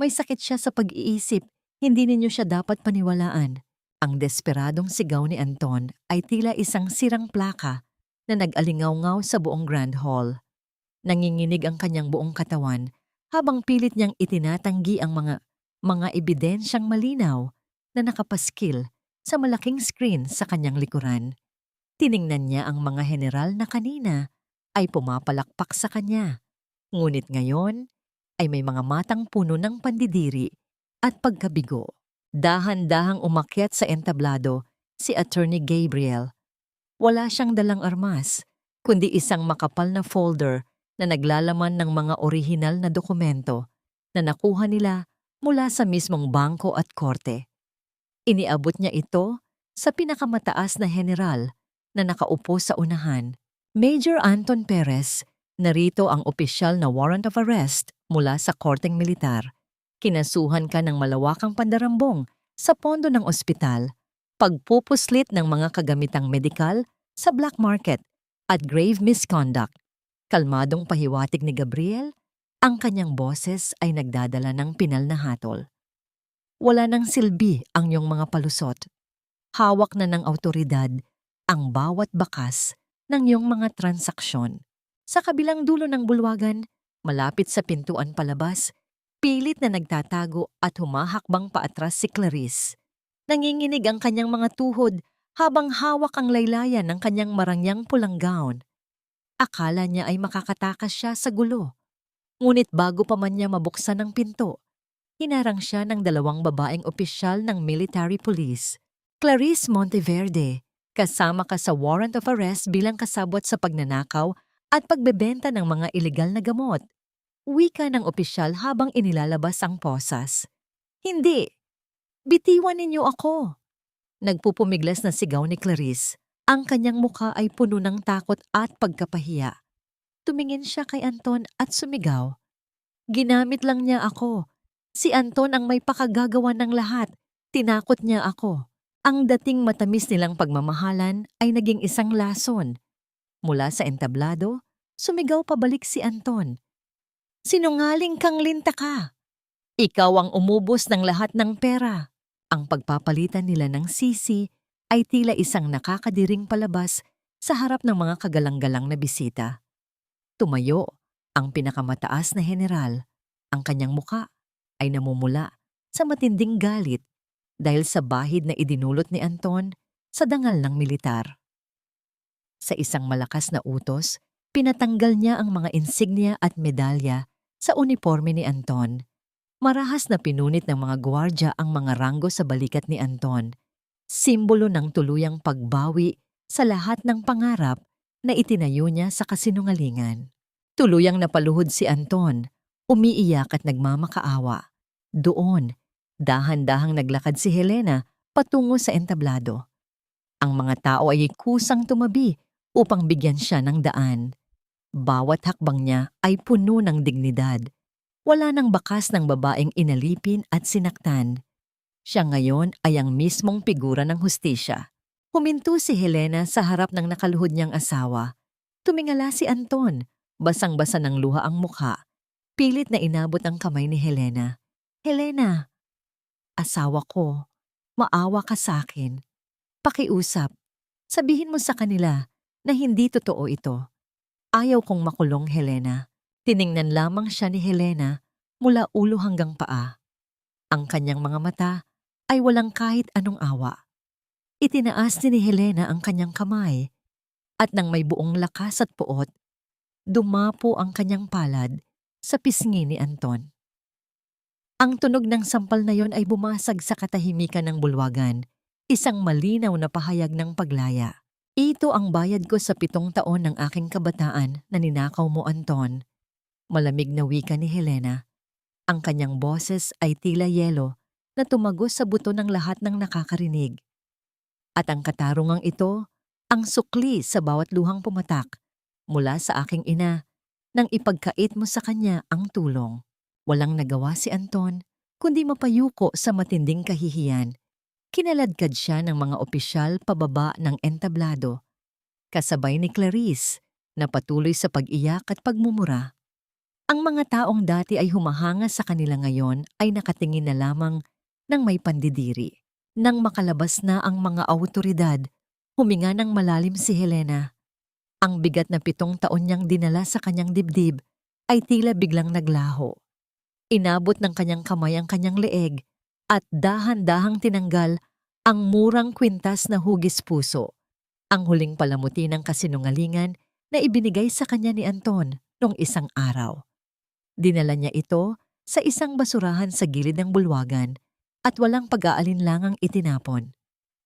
S1: May sakit siya sa pag-iisip, hindi ninyo siya dapat paniwalaan. Ang desperadong sigaw ni Anton ay tila isang sirang plaka na nag-alingaw-ngaw sa buong Grand Hall. Nanginginig ang kanyang buong katawan habang pilit niyang itinatanggi ang mga ebidensyang malinaw na nakapaskil sa malaking screen sa kanyang likuran. Tiningnan niya ang mga general na kanina ay pumapalakpak sa kanya. Ngunit ngayon ay may mga matang puno ng pandidiri at pagkabigo. Dahan-dahang umakyat sa entablado si Attorney Gabriel. Wala siyang dalang armas, kundi isang makapal na folder na naglalaman ng mga orihinal na dokumento na nakuha nila mula sa mismong bangko at korte. Iniabot niya ito sa pinakamataas na general na nakaupo sa unahan. Major Anton Perez, narito ang opisyal na warrant of arrest mula sa korteng militar. Kinasuhan ka ng malawakang pandarambong sa pondo ng ospital, pagpupuslit ng mga kagamitang medikal sa black market at grave misconduct. Kalmadong pahiwatig ni Gabriel, ang kanyang boses ay nagdadala ng pinal na hatol. Wala nang silbi ang iyong mga palusot. Hawak na ng awtoridad ang bawat bakas ng iyong mga transaksyon. Sa kabilang dulo ng bulwagan, malapit sa pintuan palabas, pilit na nagtatago at humahakbang paatras si Clarice. Nanginginig ang kanyang mga tuhod habang hawak ang laylayan ng kanyang marangyang pulang gown. Akala niya ay makakatakas siya sa gulo. Ngunit bago pa man niya mabuksan ang pinto, hinarang siya ng dalawang babaeng opisyal ng military police. Clarice Monteverde, kasama ka sa warrant of arrest bilang kasabwat sa pagnanakaw at pagbebenta ng mga ilegal na gamot. Wika ng opisyal habang inilalabas ang posas. Hindi! Bitiwan ninyo ako! Nagpupumiglas na sigaw ni Clarice. Ang kanyang mukha ay puno ng takot at pagkapahiya. Tumingin siya kay Anton at sumigaw. Ginamit lang niya ako. Si Anton ang may pakagagawa ng lahat. Tinakot niya ako. Ang dating matamis nilang pagmamahalan ay naging isang lason. Mula sa entablado, sumigaw pabalik si Anton. Sinungaling kang linta ka. Ikaw ang umubos ng lahat ng pera. Ang pagpapalitan nila ng sisi ay tila isang nakakadiring palabas sa harap ng mga kagalang-galang na bisita. Tumayo ang pinakamataas na general. Ang kanyang muka ay namumula sa matinding galit dahil sa bahid na idinulot ni Anton sa dangal ng militar. Sa isang malakas na utos, pinatanggal niya ang mga insignia at medalya sa uniforme ni Anton. Marahas na pinunit ng mga gwardya ang mga ranggo sa balikat ni Anton, simbolo ng tuluyang pagbawi sa lahat ng pangarap na itinayo niya sa kasinungalingan. Tuluyang napaluhod si Anton, umiiyak at nagmamakaawa. Doon, dahan-dahang naglakad si Helena patungo sa entablado. Ang mga tao ay kusang tumabi upang bigyan siya ng daan. Bawat hakbang niya ay puno ng dignidad. Wala nang bakas ng babaeng inalipin at sinaktan. Siya ngayon ay ang mismong figura ng hustisya. Huminto si Helena sa harap ng nakaluhod niyang asawa. Tumingala si Anton, basang-basa ng luha ang mukha. Pilit na inabot ang kamay ni Helena. Helena, asawa ko, maawa ka sa akin. Pakiusap, sabihin mo sa kanila na hindi totoo ito. Ayaw kong makulong, Helena. Tiningnan lamang siya ni Helena mula ulo hanggang paa. Ang kanyang mga mata ay walang kahit anong awa. Itinaas ni Helena ang kanyang kamay. At nang may buong lakas at puot, dumapo ang kanyang palad sa pisngi ni Anton. Ang tunog ng sampal na yon ay bumasag sa katahimikan ng bulwagan, isang malinaw na pahayag ng paglaya. Ito ang bayad ko sa 7 taon ng aking kabataan na ninakaw mo, Anton. Malamig na wika ni Helena. Ang kanyang boses ay tila yelo na tumagos sa buto ng lahat ng nakakarinig. At ang katarungang ito, ang sukli sa bawat luhang pumatak mula sa aking ina nang ipagkait mo sa kanya ang tulong. Walang nagawa si Anton, kundi mapayuko sa matinding kahihiyan. Kinaladkad siya ng mga opisyal pababa ng entablado, kasabay ni Clarice na patuloy sa pag-iyak at pagmumura. Ang mga taong dati ay humahanga sa kanila ngayon ay nakatingin na lamang ng may pandidiri. Nang makalabas na ang mga awtoridad, huminga ng malalim si Helena. Ang bigat na 7 taon niyang dinala sa kanyang dibdib ay tila biglang naglaho. Inabot ng kanyang kamay ang kanyang leeg at dahan-dahang tinanggal ang murang kwintas na hugis puso, ang huling palamuti ng kasinungalingan na ibinigay sa kanya ni Anton noong isang araw. Dinala niya ito sa isang basurahan sa gilid ng bulwagan at walang pag-aalinlangang itinapon.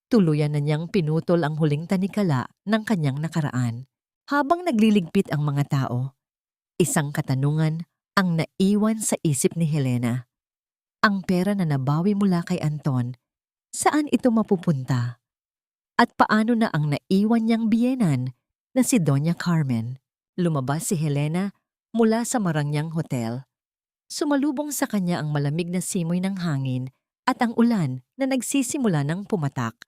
S1: Tuluyan na niyang pinutol ang huling tanikala ng kanyang nakaraan. Habang nagliligpit ang mga tao, isang katanungan ang naiwan sa isip ni Helena. Ang pera na nabawi mula kay Anton, saan ito mapupunta? At paano na ang naiwan niyang biyenan na si Doña Carmen? Lumabas si Helena mula sa Marangyang Hotel. Sumalubong sa kanya ang malamig na simoy ng hangin at ang ulan na nagsisimula ng pumatak.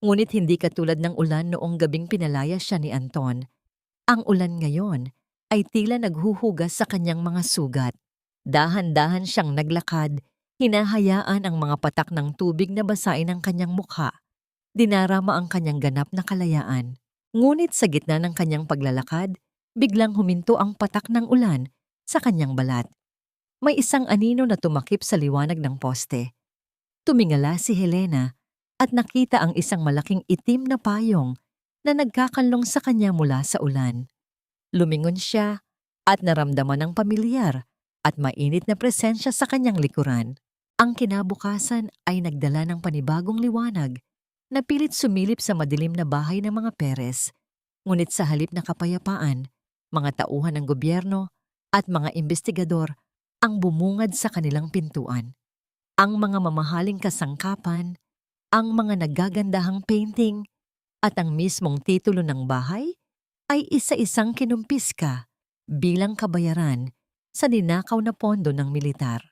S1: Ngunit hindi katulad ng ulan noong gabing pinalaya siya ni Anton. Ang ulan ngayon ay tila naghuhugas sa kanyang mga sugat. Dahan-dahan siyang naglakad, hinahayaan ang mga patak ng tubig na basain ang kanyang mukha. Dinarama ang kanyang ganap na kalayaan. Ngunit sa gitna ng kanyang paglalakad, biglang huminto ang patak ng ulan sa kanyang balat. May isang anino na tumakip sa liwanag ng poste. Tumingala si Helena at nakita ang isang malaking itim na payong na nagkakanlong sa kanya mula sa ulan. Lumingon siya at naramdaman ng pamilyar at mainit na presensya sa kanyang likuran. Ang kinabukasan ay nagdala ng panibagong liwanag na pilit sumilip sa madilim na bahay ng mga Perez. Ngunit sa halip na kapayapaan, mga tauhan ng gobyerno at mga investigador ang bumungad sa kanilang pintuan. Ang mga mamahaling kasangkapan, ang mga nagagandahang painting, at ang mismong titulo ng bahay ay isa-isang kinumpiska bilang kabayaran sa ninakaw na pondo ng militar.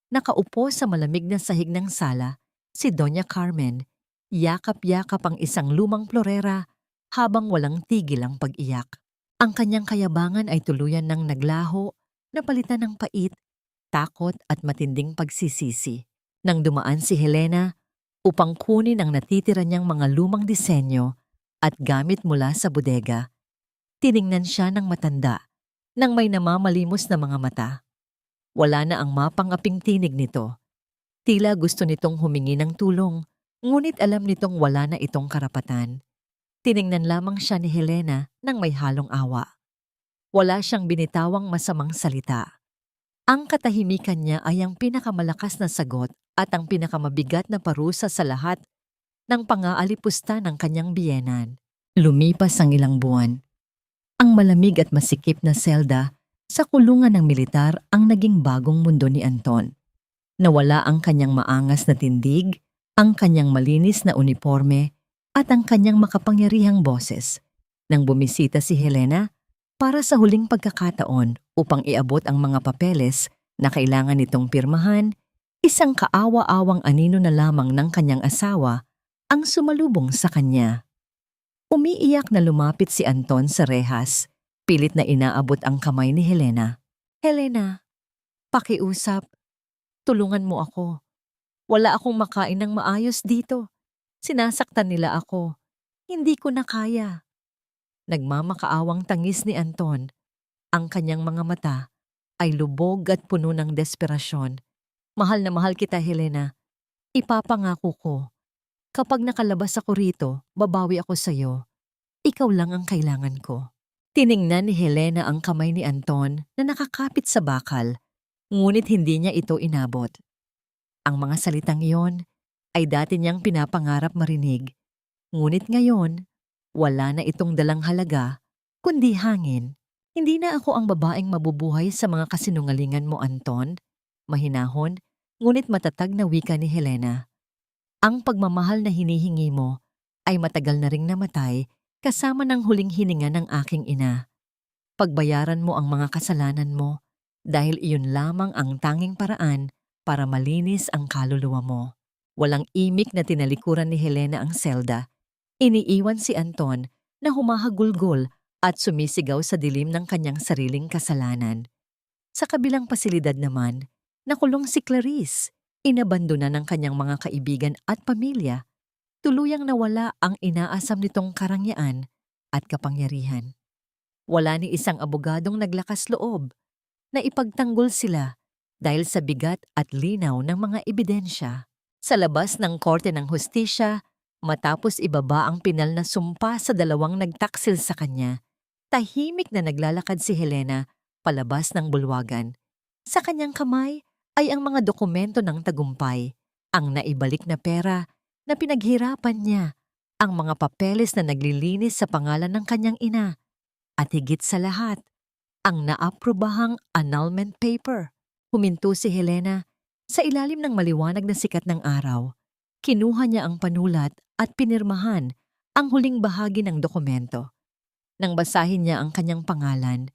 S1: Nakaupo sa malamig na sahig ng sala si Doña Carmen, yakap-yakap ang isang lumang florera habang walang tigil ang pag-iyak. Ang kanyang kayabangan ay tuluyan ng naglaho, napalitan ng pait, takot at matinding pagsisisi. Nang dumaan si Helena upang kunin ang natitira niyang mga lumang disenyo at gamit mula sa bodega, tiningnan siya ng matanda nang may namamalimos na mga mata. Wala na ang mapangaping tinig nito. Tila gusto nitong humingi ng tulong, ngunit alam nitong wala na itong karapatan. Tiningnan lamang siya ni Helena nang may halong awa. Wala siyang binitawang masamang salita. Ang katahimikan niya ay ang pinakamalakas na sagot at ang pinakamabigat na parusa sa lahat ng pang-aalipusta ng kanyang biyenan. Lumipas ang ilang buwan. Ang malamig at masikip na selda sa kulungan ng militar ang naging bagong mundo ni Anton. Nawala ang kanyang maangas na tindig, ang kanyang malinis na uniforme, at ang kanyang makapangyarihang boses. Nang bumisita si Helena para sa huling pagkakataon upang iabot ang mga papeles na kailangan nitong pirmahan, isang kaawa-awang anino na lamang ng kanyang asawa ang sumalubong sa kanya. Umiiyak na lumapit si Anton sa rehas, pilit na inaabot ang kamay ni Helena. Helena, pakiusap, tulungan mo ako. Wala akong makain ng maayos dito. Sinasaktan nila ako. Hindi ko na kaya. Nagmamakaawang tangis ni Anton. Ang kanyang mga mata ay lubog at puno ng desperasyon. Mahal na mahal kita, Helena. Ipapangako ko. Kapag nakalabas ako rito, babawi ako sa'yo. ikaw lang ang kailangan ko. Tiningnan ni Helena ang kamay ni Anton na nakakapit sa bakal, ngunit hindi niya ito inabot. Ang mga salitang iyon ay dati niyang pinapangarap marinig, ngunit ngayon, wala na itong dalang halaga, kundi hangin. Hindi na ako ang babaeng mabubuhay sa mga kasinungalingan mo, Anton. Mahinahon, ngunit matatag na wika ni Helena. Ang pagmamahal na hinihingi mo ay matagal na ring namatay kasama ng huling hininga ng aking ina. Pagbayaran mo ang mga kasalanan mo dahil iyon lamang ang tanging paraan para malinis ang kaluluwa mo. Walang imik na tinalikuran ni Helena ang selda. Iniiwan si Anton na humahagulgol at sumisigaw sa dilim ng kanyang sariling kasalanan. Sa kabilang pasilidad naman, nakulong si Clarice. Inabandona ng kanyang mga kaibigan at pamilya. Tuluyang nawala ang inaasam nitong karangyaan at kapangyarihan. Wala ni isang abogadong naglakas loob na ipagtanggol sila dahil sa bigat at linaw ng mga ebidensya. Sa labas ng korte ng hustisya, matapos ibaba ang pinal na sumpa sa dalawang nagtaksil sa kanya, tahimik na naglalakad si Helena palabas ng bulwagan. Sa kanyang kamay ay ang mga dokumento ng tagumpay, ang naibalik na pera na pinaghirapan niya, ang mga papeles na naglilinis sa pangalan ng kanyang ina, at higit sa lahat, ang naaprobahang annulment paper. Huminto si Helena sa ilalim ng maliwanag na sikat ng araw. Kinuha niya ang panulat at pinirmahan ang huling bahagi ng dokumento. Nang basahin niya ang kanyang pangalan,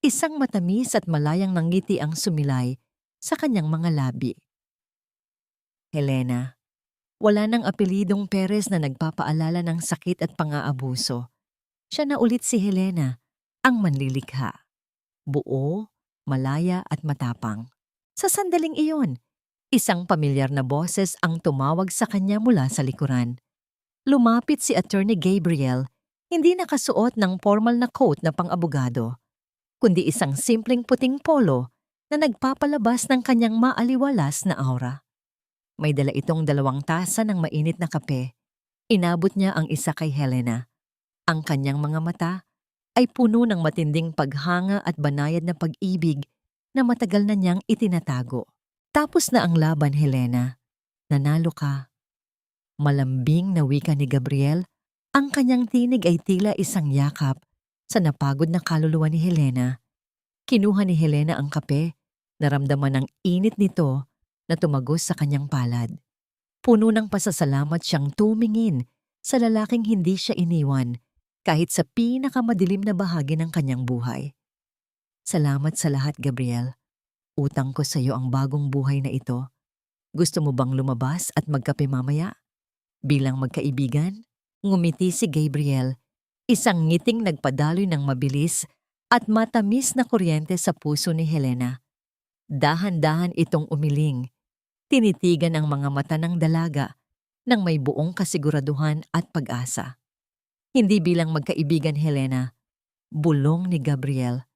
S1: isang matamis at malayang nangiti ang sumilay sa kanyang mga labi. Helena, wala nang apelidong Perez na nagpapaalala ng sakit at pang-aabuso. Siya na ulit si Helena, ang manlilikha. Buo, malaya at matapang. Sa sandaling iyon, isang pamilyar na boses ang tumawag sa kanya mula sa likuran. Lumapit si Attorney Gabriel, hindi nakasuot ng formal na coat na pang-abogado, kundi isang simpleng puting polo na nagpapalabas ng kanyang maaliwalas na aura. May dala itong 2 tasa ng mainit na kape. Inabot niya ang isa kay Helena. Ang kanyang mga mata ay puno ng matinding paghanga at banayad na pag-ibig na matagal na niyang itinatago. Tapos na ang laban, Helena. Nanalo ka. Malambing na wika ni Gabriel, ang kanyang tinig ay tila isang yakap sa napagod na kaluluwa ni Helena. Kinuha ni Helena ang kape, naramdaman ang init nito na tumagos sa kanyang palad. Puno ng pasasalamat siyang tumingin sa lalaking hindi siya iniwan kahit sa pinakamadilim na bahagi ng kanyang buhay. Salamat sa lahat, Gabriel. Utang ko sa iyo ang bagong buhay na ito. Gusto mo bang lumabas at magkape mamaya? Bilang magkaibigan, ngumiti si Gabriel, isang ngiting nagpadaloy ng mabilis at matamis na kuryente sa puso ni Helena. Dahan-dahan itong umiling. Tinitigan ang mga mata ng dalaga nang may buong kasiguraduhan at pag-asa. Hindi bilang magkaibigan, Helena, bulong ni Gabriel,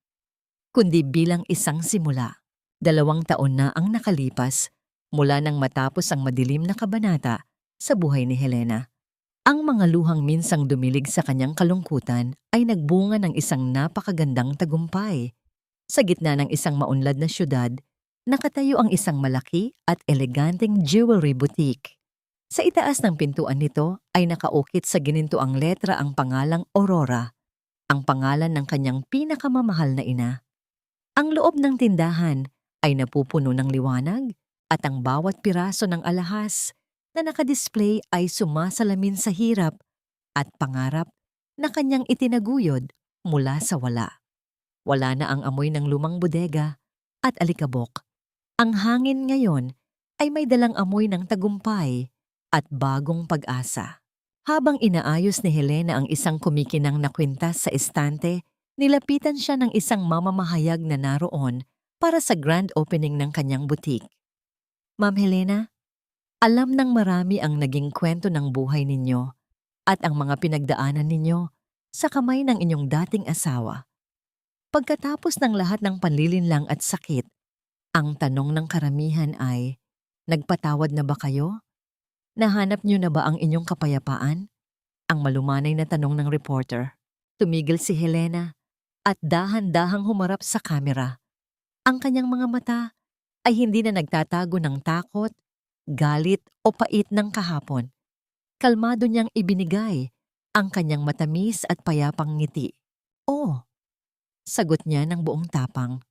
S1: kundi bilang isang simula. 2 taon na ang nakalipas mula nang matapos ang madilim na kabanata sa buhay ni Helena. Ang mga luhang minsang dumilig sa kanyang kalungkutan ay nagbunga ng isang napakagandang tagumpay. Sa gitna ng isang maunlad na syudad, nakatayo ang isang malaki at eleganteng jewelry boutique. Sa itaas ng pintuan nito ay nakaukit sa ginintuang letra ang pangalang Aurora, ang pangalan ng kanyang pinakamamahal na ina. Ang loob ng tindahan ay napupuno ng liwanag at ang bawat piraso ng alahas na nakadisplay ay sumasalamin sa hirap at pangarap na kanyang itinaguyod mula sa wala. Wala na ang amoy ng lumang bodega at alikabok. Ang hangin ngayon ay may dalang amoy ng tagumpay at bagong pag-asa. Habang inaayos ni Helena ang isang kumikinang na kwintas sa estante, nilapitan siya ng isang mamamahayag na naroon para sa grand opening ng kanyang boutique. Ma'am Helena, alam ng marami ang naging kwento ng buhay ninyo at ang mga pinagdaanan ninyo sa kamay ng inyong dating asawa. Pagkatapos ng lahat ng panlilinlang at sakit, ang tanong ng karamihan ay, nagpatawad na ba kayo? Nahanap niyo na ba ang inyong kapayapaan? Ang malumanay na tanong ng reporter. Tumigil si Helena at dahan-dahang humarap sa kamera. Ang kanyang mga mata ay hindi na nagtatago ng takot, galit o pait ng kahapon. Kalmado niyang ibinigay ang kanyang matamis at payapang ngiti. "Oh," sagot niya ng buong tapang.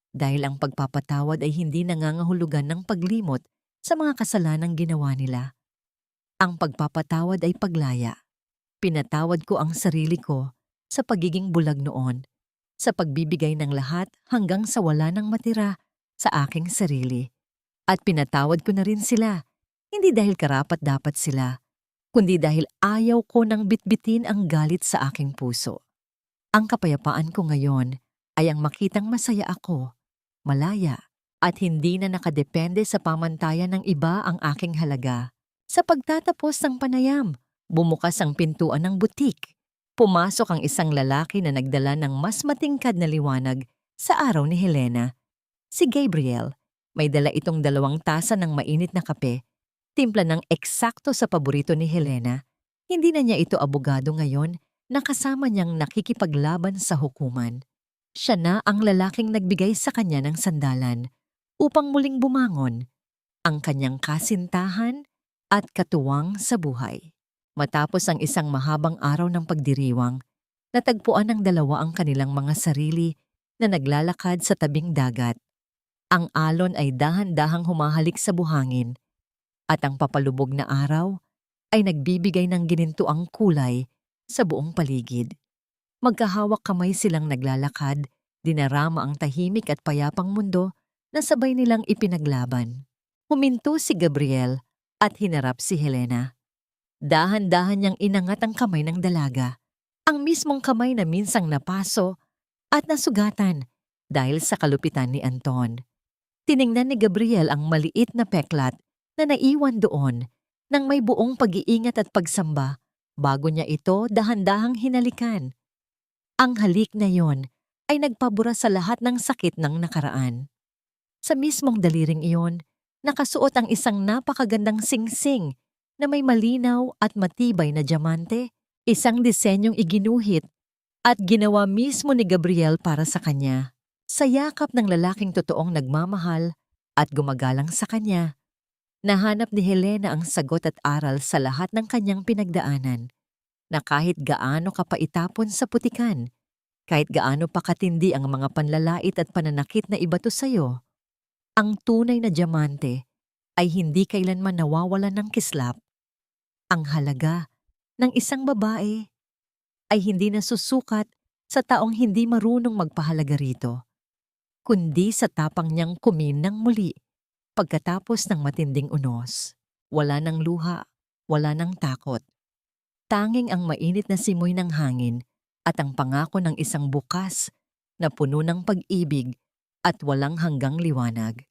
S1: Dahil ang pagpapatawad ay hindi nangangahulugan ng paglimot sa mga kasalanang ginawa nila. Ang pagpapatawad ay paglaya. Pinatawad ko ang sarili ko sa pagiging bulag noon, sa pagbibigay ng lahat hanggang sa wala nang matira sa aking sarili. At pinatawad ko na rin sila, hindi dahil karapat-dapat sila, kundi dahil ayaw ko nang bitbitin ang galit sa aking puso. Ang kapayapaan ko ngayon ay ang makitang masaya ako, malaya, at hindi na nakadepende sa pamantayan ng iba ang aking halaga. Sa pagtatapos ng panayam, bumukas ang pintuan ng butik. Pumasok ang isang lalaki na nagdala ng mas matingkad na liwanag sa araw ni Helena. Si Gabriel. May dala itong 2 tasa ng mainit na kape, timpla ng eksakto sa paborito ni Helena. Hindi na niya ito abogado ngayon na kasama niyang nakikipaglaban sa hukuman. Siya na ang lalaking nagbigay sa kanya ng sandalan upang muling bumangon, ang kanyang kasintahan at katuwang sa buhay. Matapos ang isang mahabang araw ng pagdiriwang, natagpuan ng dalawa ang kanilang mga sarili na naglalakad sa tabing dagat. Ang alon ay dahan-dahang humahalik sa buhangin at ang papalubog na araw ay nagbibigay ng ginintuang kulay sa buong paligid. Magkahawak kamay silang naglalakad, dinarama ang tahimik at payapang mundo na sabay nilang ipinaglaban. Huminto si Gabriel at hinarap si Helena. Dahan-dahan niyang inangat ang kamay ng dalaga, ang mismong kamay na minsang napaso at nasugatan dahil sa kalupitan ni Anton. Tiningnan ni Gabriel ang maliit na peklat na naiwan doon nang may buong pag-iingat at pagsamba bago niya ito dahan-dahang hinalikan. Ang halik na yon ay nagpabura sa lahat ng sakit ng nakaraan. Sa mismong daliring iyon, nakasuot ang isang napakagandang singsing na may malinaw at matibay na diamante, isang disenyong iginuhit at ginawa mismo ni Gabriel para sa kanya. Sa yakap ng lalaking totoong nagmamahal at gumagalang sa kanya, nahanap ni Helena ang sagot at aral sa lahat ng kanyang pinagdaanan, na kahit gaano ka pa itapon sa putikan, kahit gaano pa katindi ang mga panlalait at pananakit na ibato sa'yo, ang tunay na diamante ay hindi kailanman nawawalan ng kislap. Ang halaga ng isang babae ay hindi nasusukat sa taong hindi marunong magpahalaga rito, kundi sa tapang niyang kuminang muli pagkatapos ng matinding unos. Wala ng luha, wala ng takot. Tanging ang mainit na simoy ng hangin at ang pangako ng isang bukas na puno ng pag-ibig at walang hanggang liwanag.